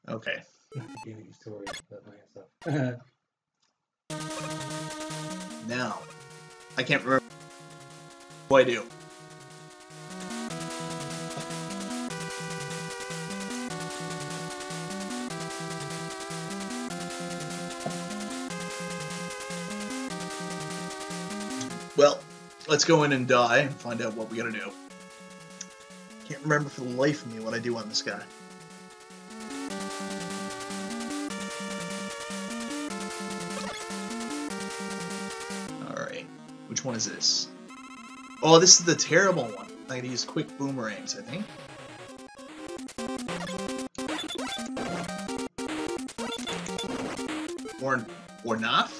Okay.
Gaming story about myself.
Now, I can't remember what I do. Well, let's go in and die and find out what we gotta do. Can't remember for the life of me what I do on this guy. Alright, which one is this? Oh, this is the terrible one. I gotta use quick boomerangs, I think. Or not?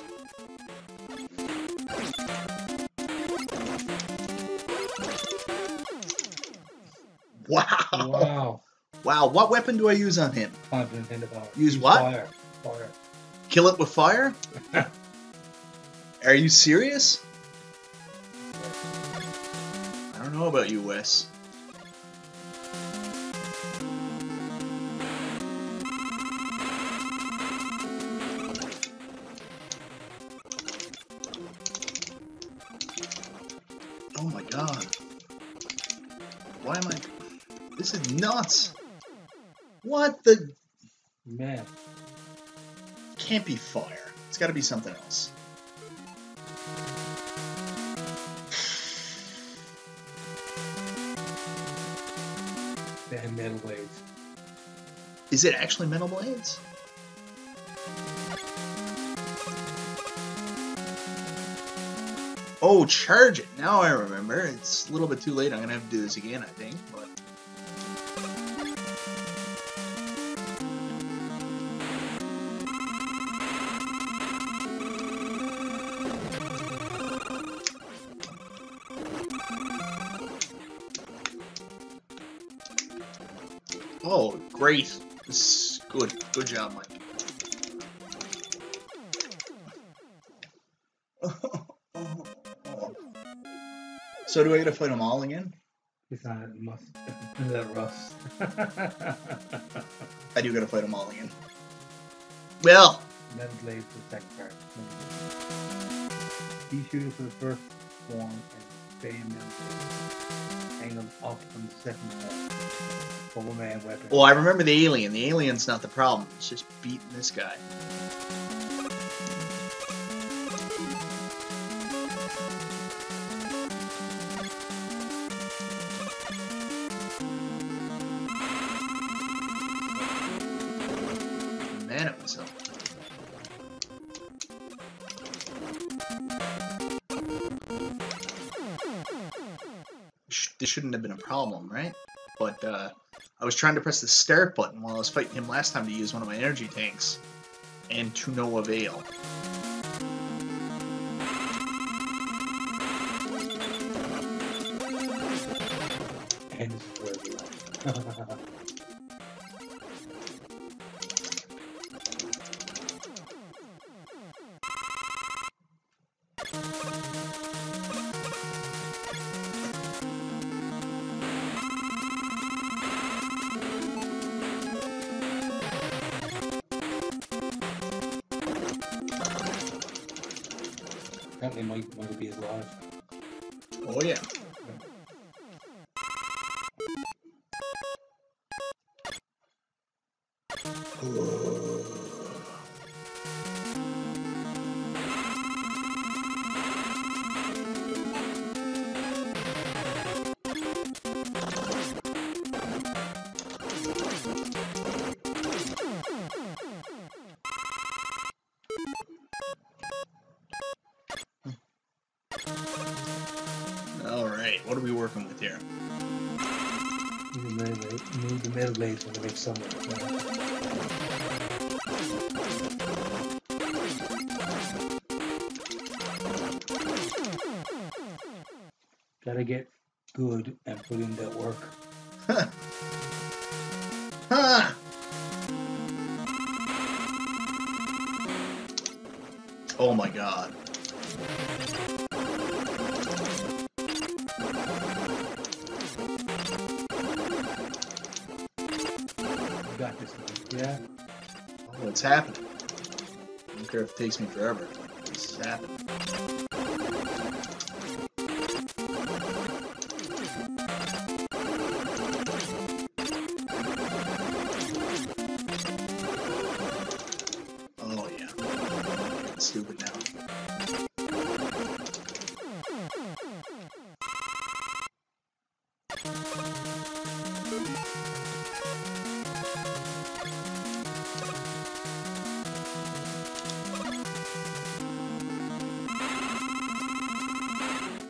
Wow.
Wow.
Wow, what weapon do I use on him?
Confident in the power.
Use what?
Fire. Fire.
Kill it with fire? Are you serious? I don't know about you, Wes. Oh my god. Why am I... This is nuts. What the...
Man.
can't be fire. It's got to be something else.
And metal blades.
Is it actually metal blades? Oh, charge it. Now I remember. It's a little bit too late. I'm going to have to do this again, I think. But oh, great. This is good. Good job, Mike. So do I get to fight them all again?
It's not that rust.
I do gotta fight them all again. Well,
Metal blades for the second part. Pea shooter for the first form and Bay metal angled up on the second form. Overman weapon.
well, I remember the alien. The alien's not the problem. It's just beating this guy. Man, it was up. This shouldn't have been a problem, right? But I was trying to press the start button while I was fighting him last time to use one of my energy tanks, and to no avail.
And this is where we are. Apparently Mike will be alive.
Oh yeah. All right, what are we working with here?
Move the metal blades when they make some. Gotta get good and put in that work.
Huh. Huh. Oh my god.
You got this, Mike. Yeah?
Oh, it's happening. I don't care if it takes me forever. This is happening. Oh yeah. I'm getting stupid now.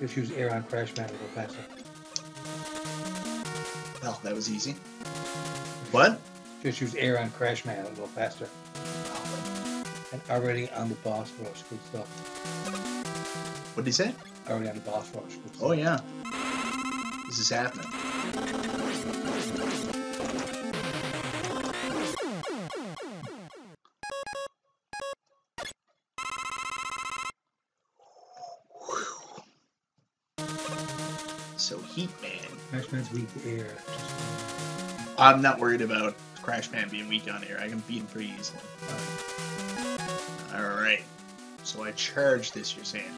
Just use air on crash mat to go faster.
Well, that was easy. What?
Just use air on crash mat and go faster. And already on the boss rush, good stuff.
What did he say?
Already on the boss rush, good stuff.
Oh yeah. This is happening. So Heat Man.
Crash mat's weak to air.
I'm not worried about Crash Man being weak on air. I can beat him pretty easily. Alright. So I charge this, you're saying?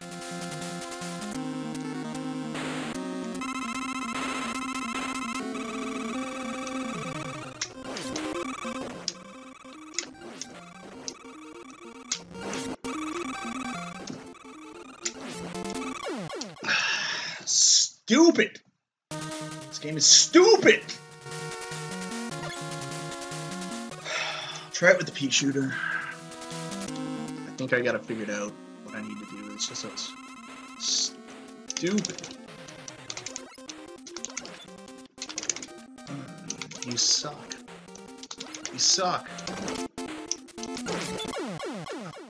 stupid. This game is stupid. Try it with the pea shooter. I think I got it figured out. What I need to do. It's just so stupid. You suck. You suck.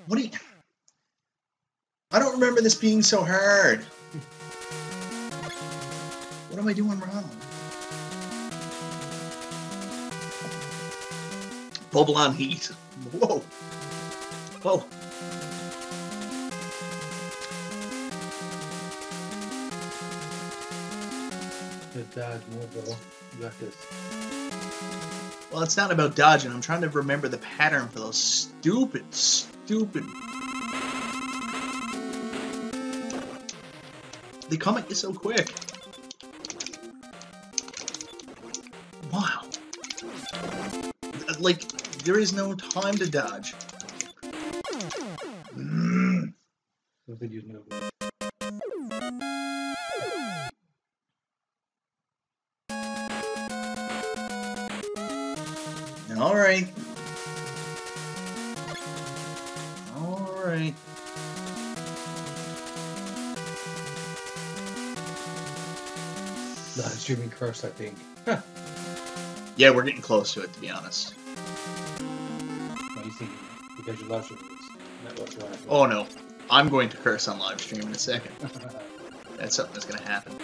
What do you... I don't remember this being so hard. What am I doing wrong? Bubble on heat. Whoa. Whoa.
Dodge more, bro. You got this.
Well, it's not about dodging. I'm trying to remember the pattern for those stupid. They come at you so quick. Wow. Like, there is no time to dodge. Alright. Alright.
Live streaming curse, I think.
Yeah, we're getting close to it, to be honest.
What do you think? Because you live streaming this.
Oh no. I'm going to curse on live stream in a second. That's something that's going to happen.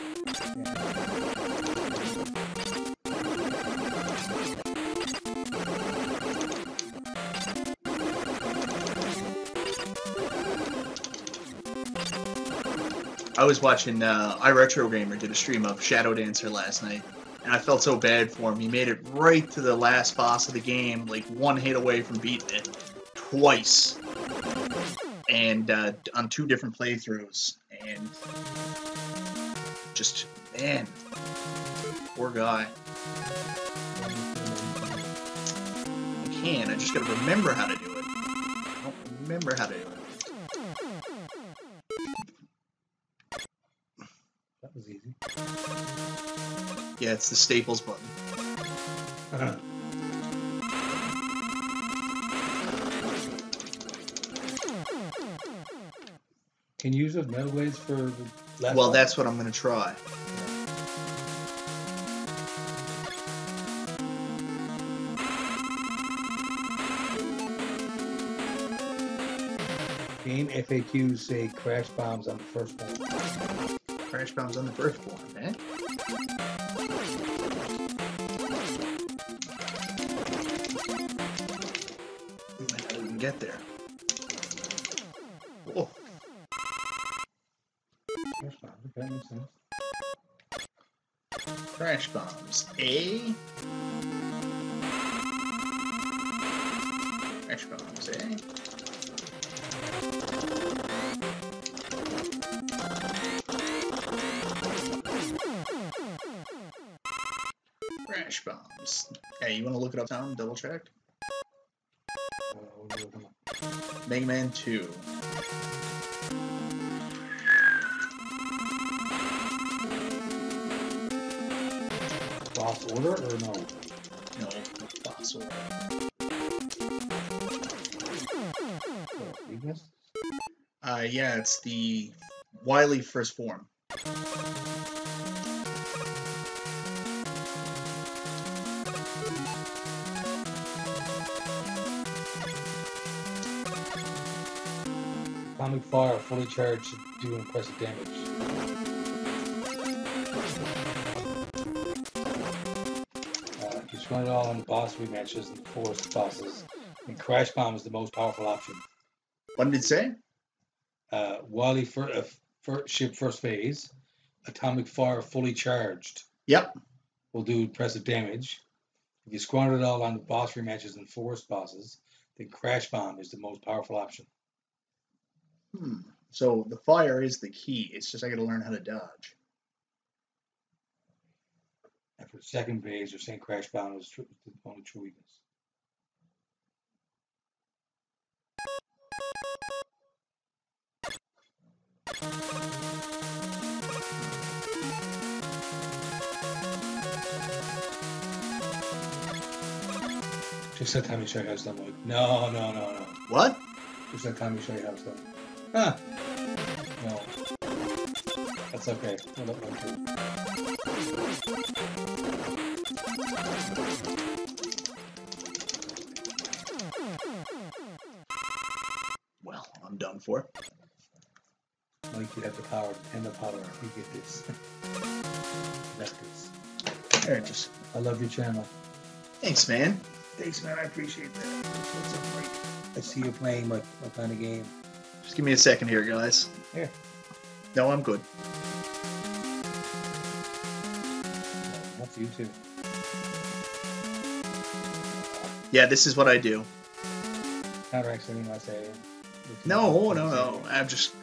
I was watching iRetroGamer did a stream of Shadow Dancer last night, and I felt so bad for him. He made it right to the last boss of the game, like one hit away from beating it twice, and on 2 different playthroughs, and just, man, poor guy. I can, I just gotta remember how to do it. I don't remember how to do it.
That was easy.
Yeah, it's the staples button.
Can you use those metal blades for the last
Well,
one?
that's what I'm going to try.
Game FAQs say crash bombs on the first one.
Crash bombs on the first one, eh? I didn't even get there. Whoa.
Crash bombs, okay, that makes sense.
Crash bombs, eh? Crash bombs, eh? Crash bombs. Hey, you want to look it up, Tom? Double check. Mega Man 2.
Boss order or no?
No, boss order.
Weakness?
Yeah, it's the Wily first form.
Atomic fire fully charged should do impressive damage. If you run it all on the boss rematches and forest bosses, then Crash Bomb is the most powerful option.
What did it say?
Wily ship first phase, atomic fire fully charged.
Yep.
Will do impressive damage. If you squander it all on the boss rematches and forest bosses, then Crash Bomb is the most powerful option.
So the fire is the key. It's just I got to learn how to dodge.
After the second phase, you're saying Crash Bomb is the only true weakness. Just that time to show you how it's done, Mike. No.
What?
Just that time to show you how it's done. Huh. No. That's okay. Hold up, one, two.
Well, I'm done for.
Mike, you have the power and the power. You get this. That's this.
There, just.
I love your channel.
Thanks, man.
Thanks, man. I appreciate that. What's up, Mike?
I see you playing my kind of game.
Just give me a second here, guys.
Here.
No, I'm good.
That's you too.
Yeah, this is what I do.
Counteract anything I say.
No. I'm just.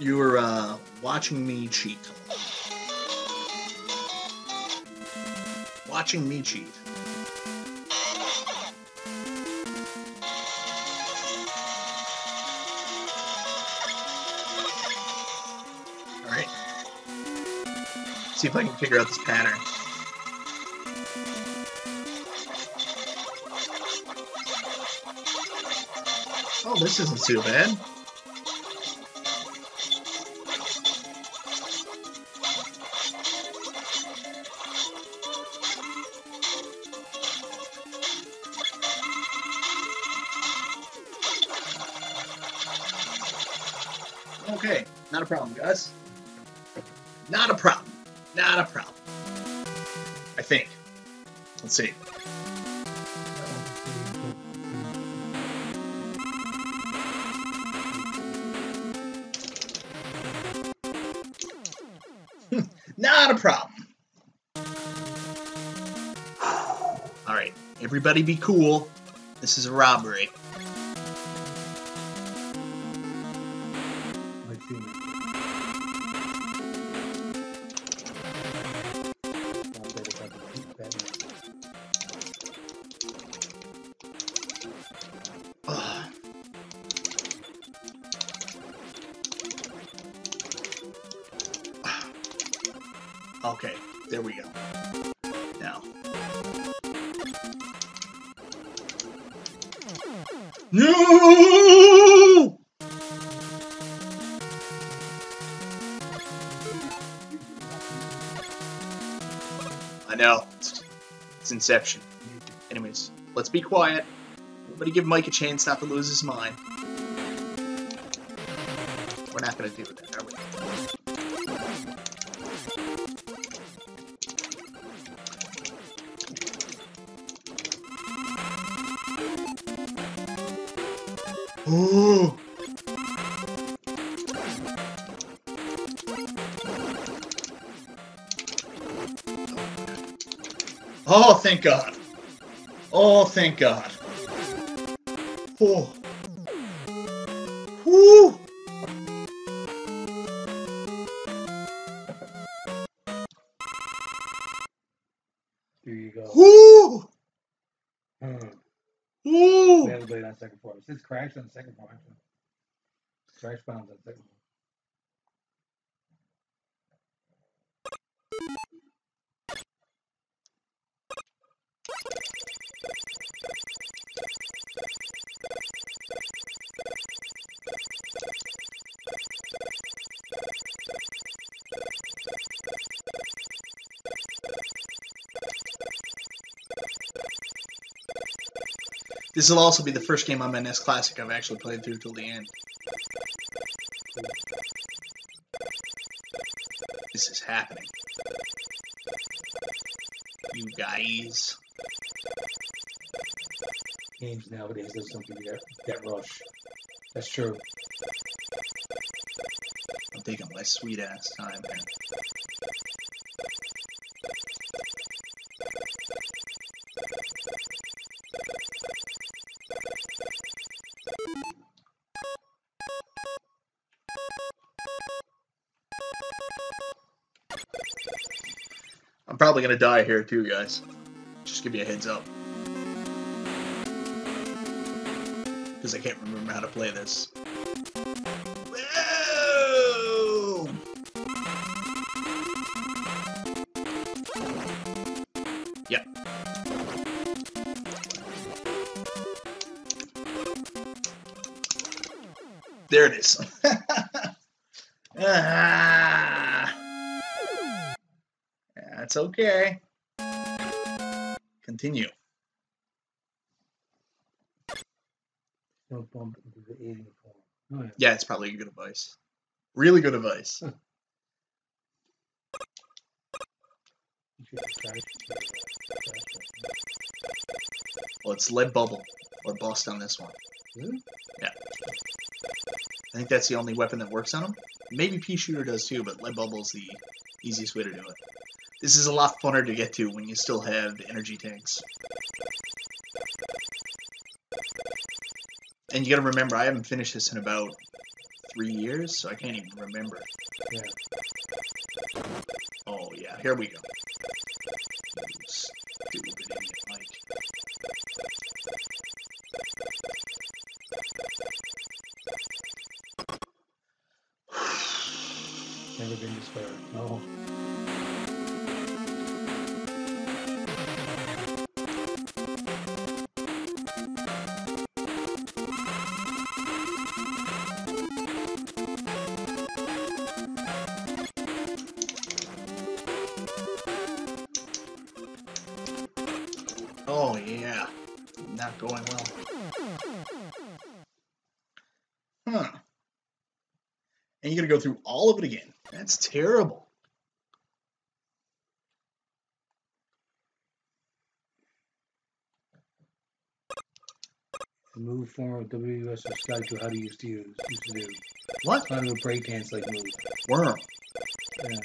You're watching me cheat. Watching me cheat. Alright. See if I can figure out this pattern. Oh, this isn't too bad. Okay, not a problem, guys. Not a problem. Not a problem. I think. Let's see. Not a problem. Alright, everybody be cool. This is a robbery. Okay, there we go. Now. No! I know. It's Inception. Anyways, let's be quiet. Everybody give Mike a chance not to lose his mind. We're not going to do that, are we? Ooh. Oh, thank God. Oh, thank God. Oh. Woo.
Here you go.
Woo.
We have to play that second floor. It says crash on the second floor, actually. Crash bounds on the second floor.
This will also be the first game on my NES Classic I've actually played through till the end. This is happening. You guys.
Games nowadays, there's something that rush. That's true.
I'm taking my sweet ass time, man. I'm probably gonna die here too, guys. Just give me a heads up. Because I can't remember how to play this. Whoa! There it is. Ah. That's okay. Continue.
Don't bump into the alien form. Oh, yeah.
Yeah, it's probably good advice. Really good advice.
You should try it.
Well, it's lead bubble or bust on this one.
Really?
Yeah. I think that's the only weapon that works on them. Maybe pea shooter does too, but lead bubble is the easiest way to do it. This is a lot funner to get to when you still have energy tanks. And you gotta remember, I haven't finished this in about 3 years, so I can't even remember.
Yeah.
Oh yeah, here we go. You stupid idiot, Mike.
Never been this far. No.
Oh yeah, not going well. Huh. And you gotta go through all of it again. That's terrible.
The move form of WS or Skype how to used to do.
What?
Kind of a breakdance like move.
Worm.
Yeah.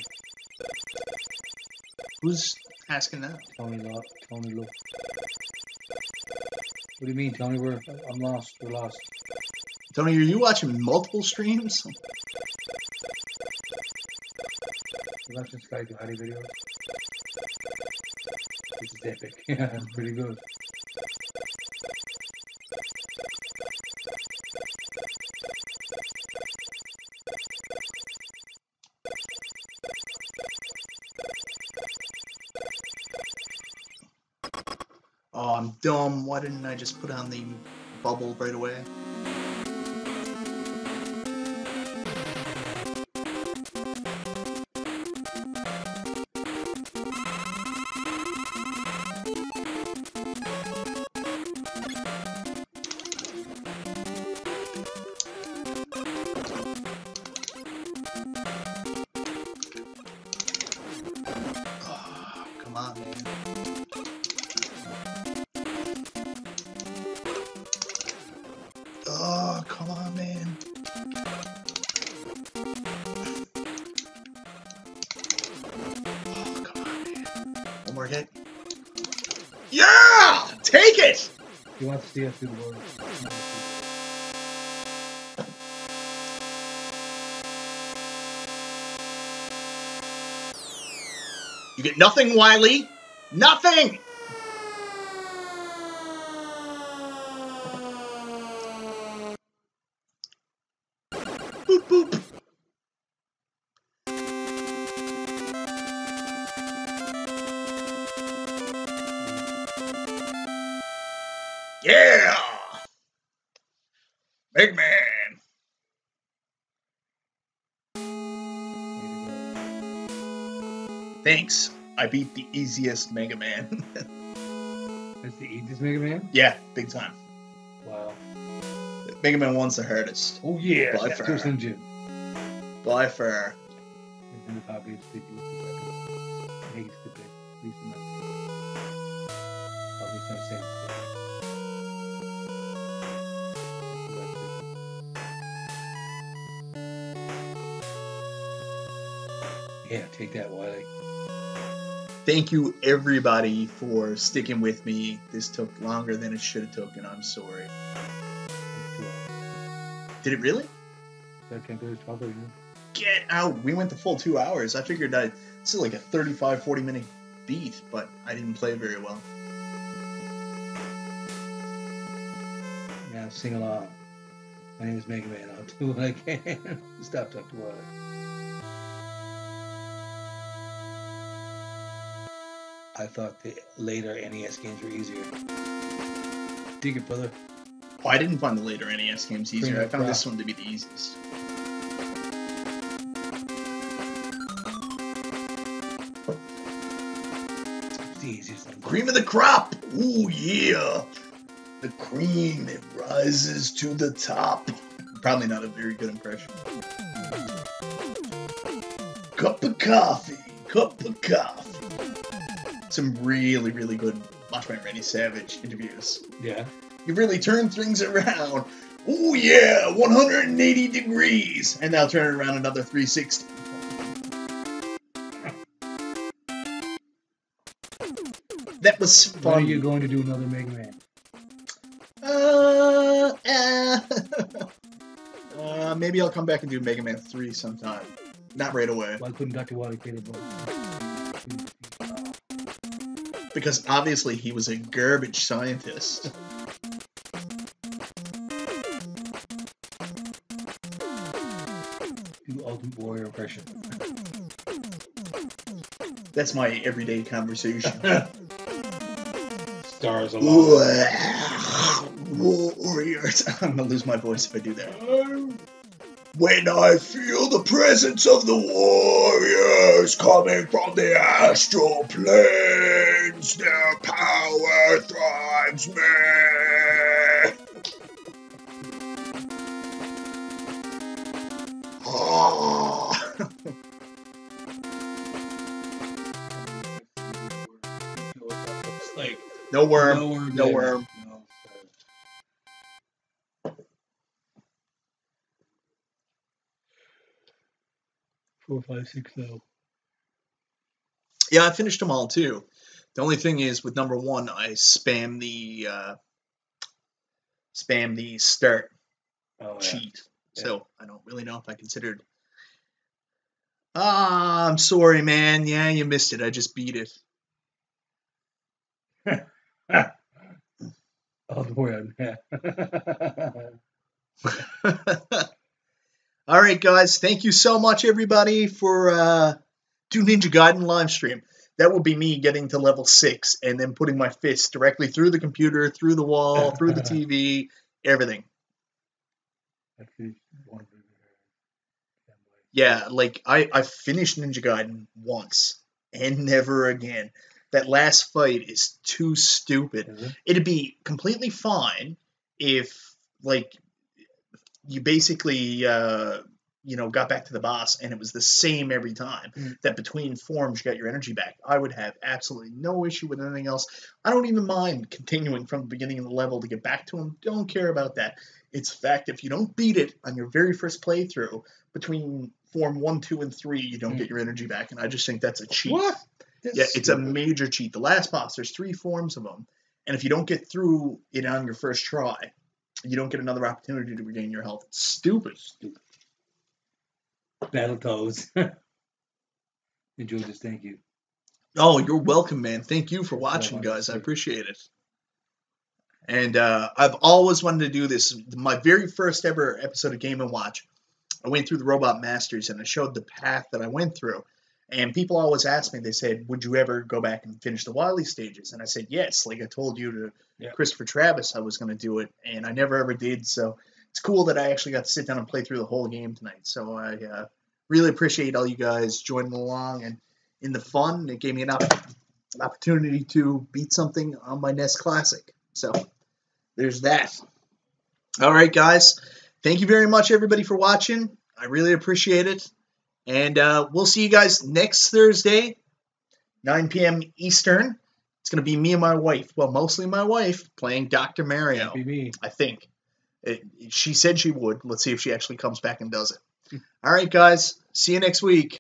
Who's asking that?
Tony Lo. What do you mean? Tell me where I'm lost. We're lost.
Tony, are you watching multiple streams?
We're watching Skype how to videos. This is epic. Yeah, it's pretty good.
Oh, I'm dumb. Why didn't I just put on the bubble right away? Oh, come on, man. Oh, come on, man. Oh, come on, man. One more hit. Yeah! Take it!
He wants to see us through the world.
You get nothing, Wiley. Nothing! Boop, boop. Yeah! Big man. Thanks. I beat the easiest Mega Man.
That's the easiest Mega Man?
Yeah, big time.
Wow.
Mega Man 1's the hardest.
Oh yeah,
By
that's
far.
Slim Jim.
By far.
And the copy is 50 with the weapon. Hates the pick. At least in my case. Probably it's not saying yeah, take that, Wiley.
Thank you, everybody, for sticking with me. This took longer than it should have took, and I'm sorry. Did it really? Get out! We went the full 2 hours. I figured that this is like a 35, 40-minute beat, but I didn't play very well.
Now sing along. My name is Mega Man. I'll do what I can. Stop talking to Wiley. I thought the later NES games were easier. Dig it, brother.
Oh, I didn't find the later NES games easier.
Cream
I
of
found
crop.
this one to be the easiest.
It's the easiest one.
Cream of the crop! Ooh, yeah! The cream, it rises to the top. Probably not a very good impression. Cup of coffee, cup of coffee. Some really, really good Macho Randy Savage interviews.
Yeah.
You really turn things around. Ooh, yeah, 180 degrees. And now turn it around another 360. That was fun.
When are you going to do another Mega Man?
Maybe I'll come back and do Mega Man 3 sometime. Not right away.
Why couldn't Dr. Wily play the boat?
Because obviously he was a garbage scientist.
Do Ultimate Warrior impression.
That's my everyday conversation.
Stars alive.
Warriors. I'm gonna lose my voice if I do that. When I feel the presence of the warriors coming from the astral planes, their power thrives me.
Like,
No worm. No
there.
worm.
No, 4, 5, 6, no.
Yeah, I finished them all too. The only thing is, with number 1, I spam the start
Oh, yeah.
cheat.
Yeah.
So I don't really know if I considered. I'm sorry, man. Yeah, you missed it. I just beat it.
Oh, don't worry. Yeah.
All right, guys. Thank you so much, everybody, for do Ninja Gaiden live stream. That will be me getting to level 6 and then putting my fist directly through the computer, through the wall, through the TV, everything. Yeah, like I finished Ninja Gaiden once and never again. That last fight is too stupid.
Mhm.
It'd be completely fine if, like, you basically, got back to the boss and it was the same every time. That between forms you got your energy back. I would have absolutely no issue with anything else. I don't even mind continuing from the beginning of the level to get back to him. Don't care about that. It's fact if you don't beat it on your very first playthrough, between form 1, 2, and 3, you don't get your energy back, and I just think that's a cheat.
What?
Yeah, it's a major cheat. The last boss, there's 3 forms of them, and if you don't get through it on your first try, you don't get another opportunity to regain your health. It's stupid.
Battletoads. Enjoy this. Thank you.
Oh, you're welcome, man. Thank you for watching,
on
guys. I
this.
appreciate it. And I've always wanted to do this. My very first ever episode of Game & Watch, I went through the Robot Masters, and I showed the path that I went through. And people always ask me, they said, would you ever go back and finish the Wily stages? And I said, yes. Like I told you to Christopher Travis, I was going to do it, and I never ever did. So it's cool that I actually got to sit down and play through the whole game tonight. So I really appreciate all you guys joining along and in the fun. It gave me an opportunity to beat something on my NES Classic. So there's that. All right, guys. Thank you very much, everybody, for watching. I really appreciate it. And we'll see you guys next Thursday, 9 p.m. Eastern. It's going to be me and my wife. Well, mostly my wife playing Dr. Mario.
Be me.
I think. She said she would. Let's see if she actually comes back and does it. All right, guys. See you next week.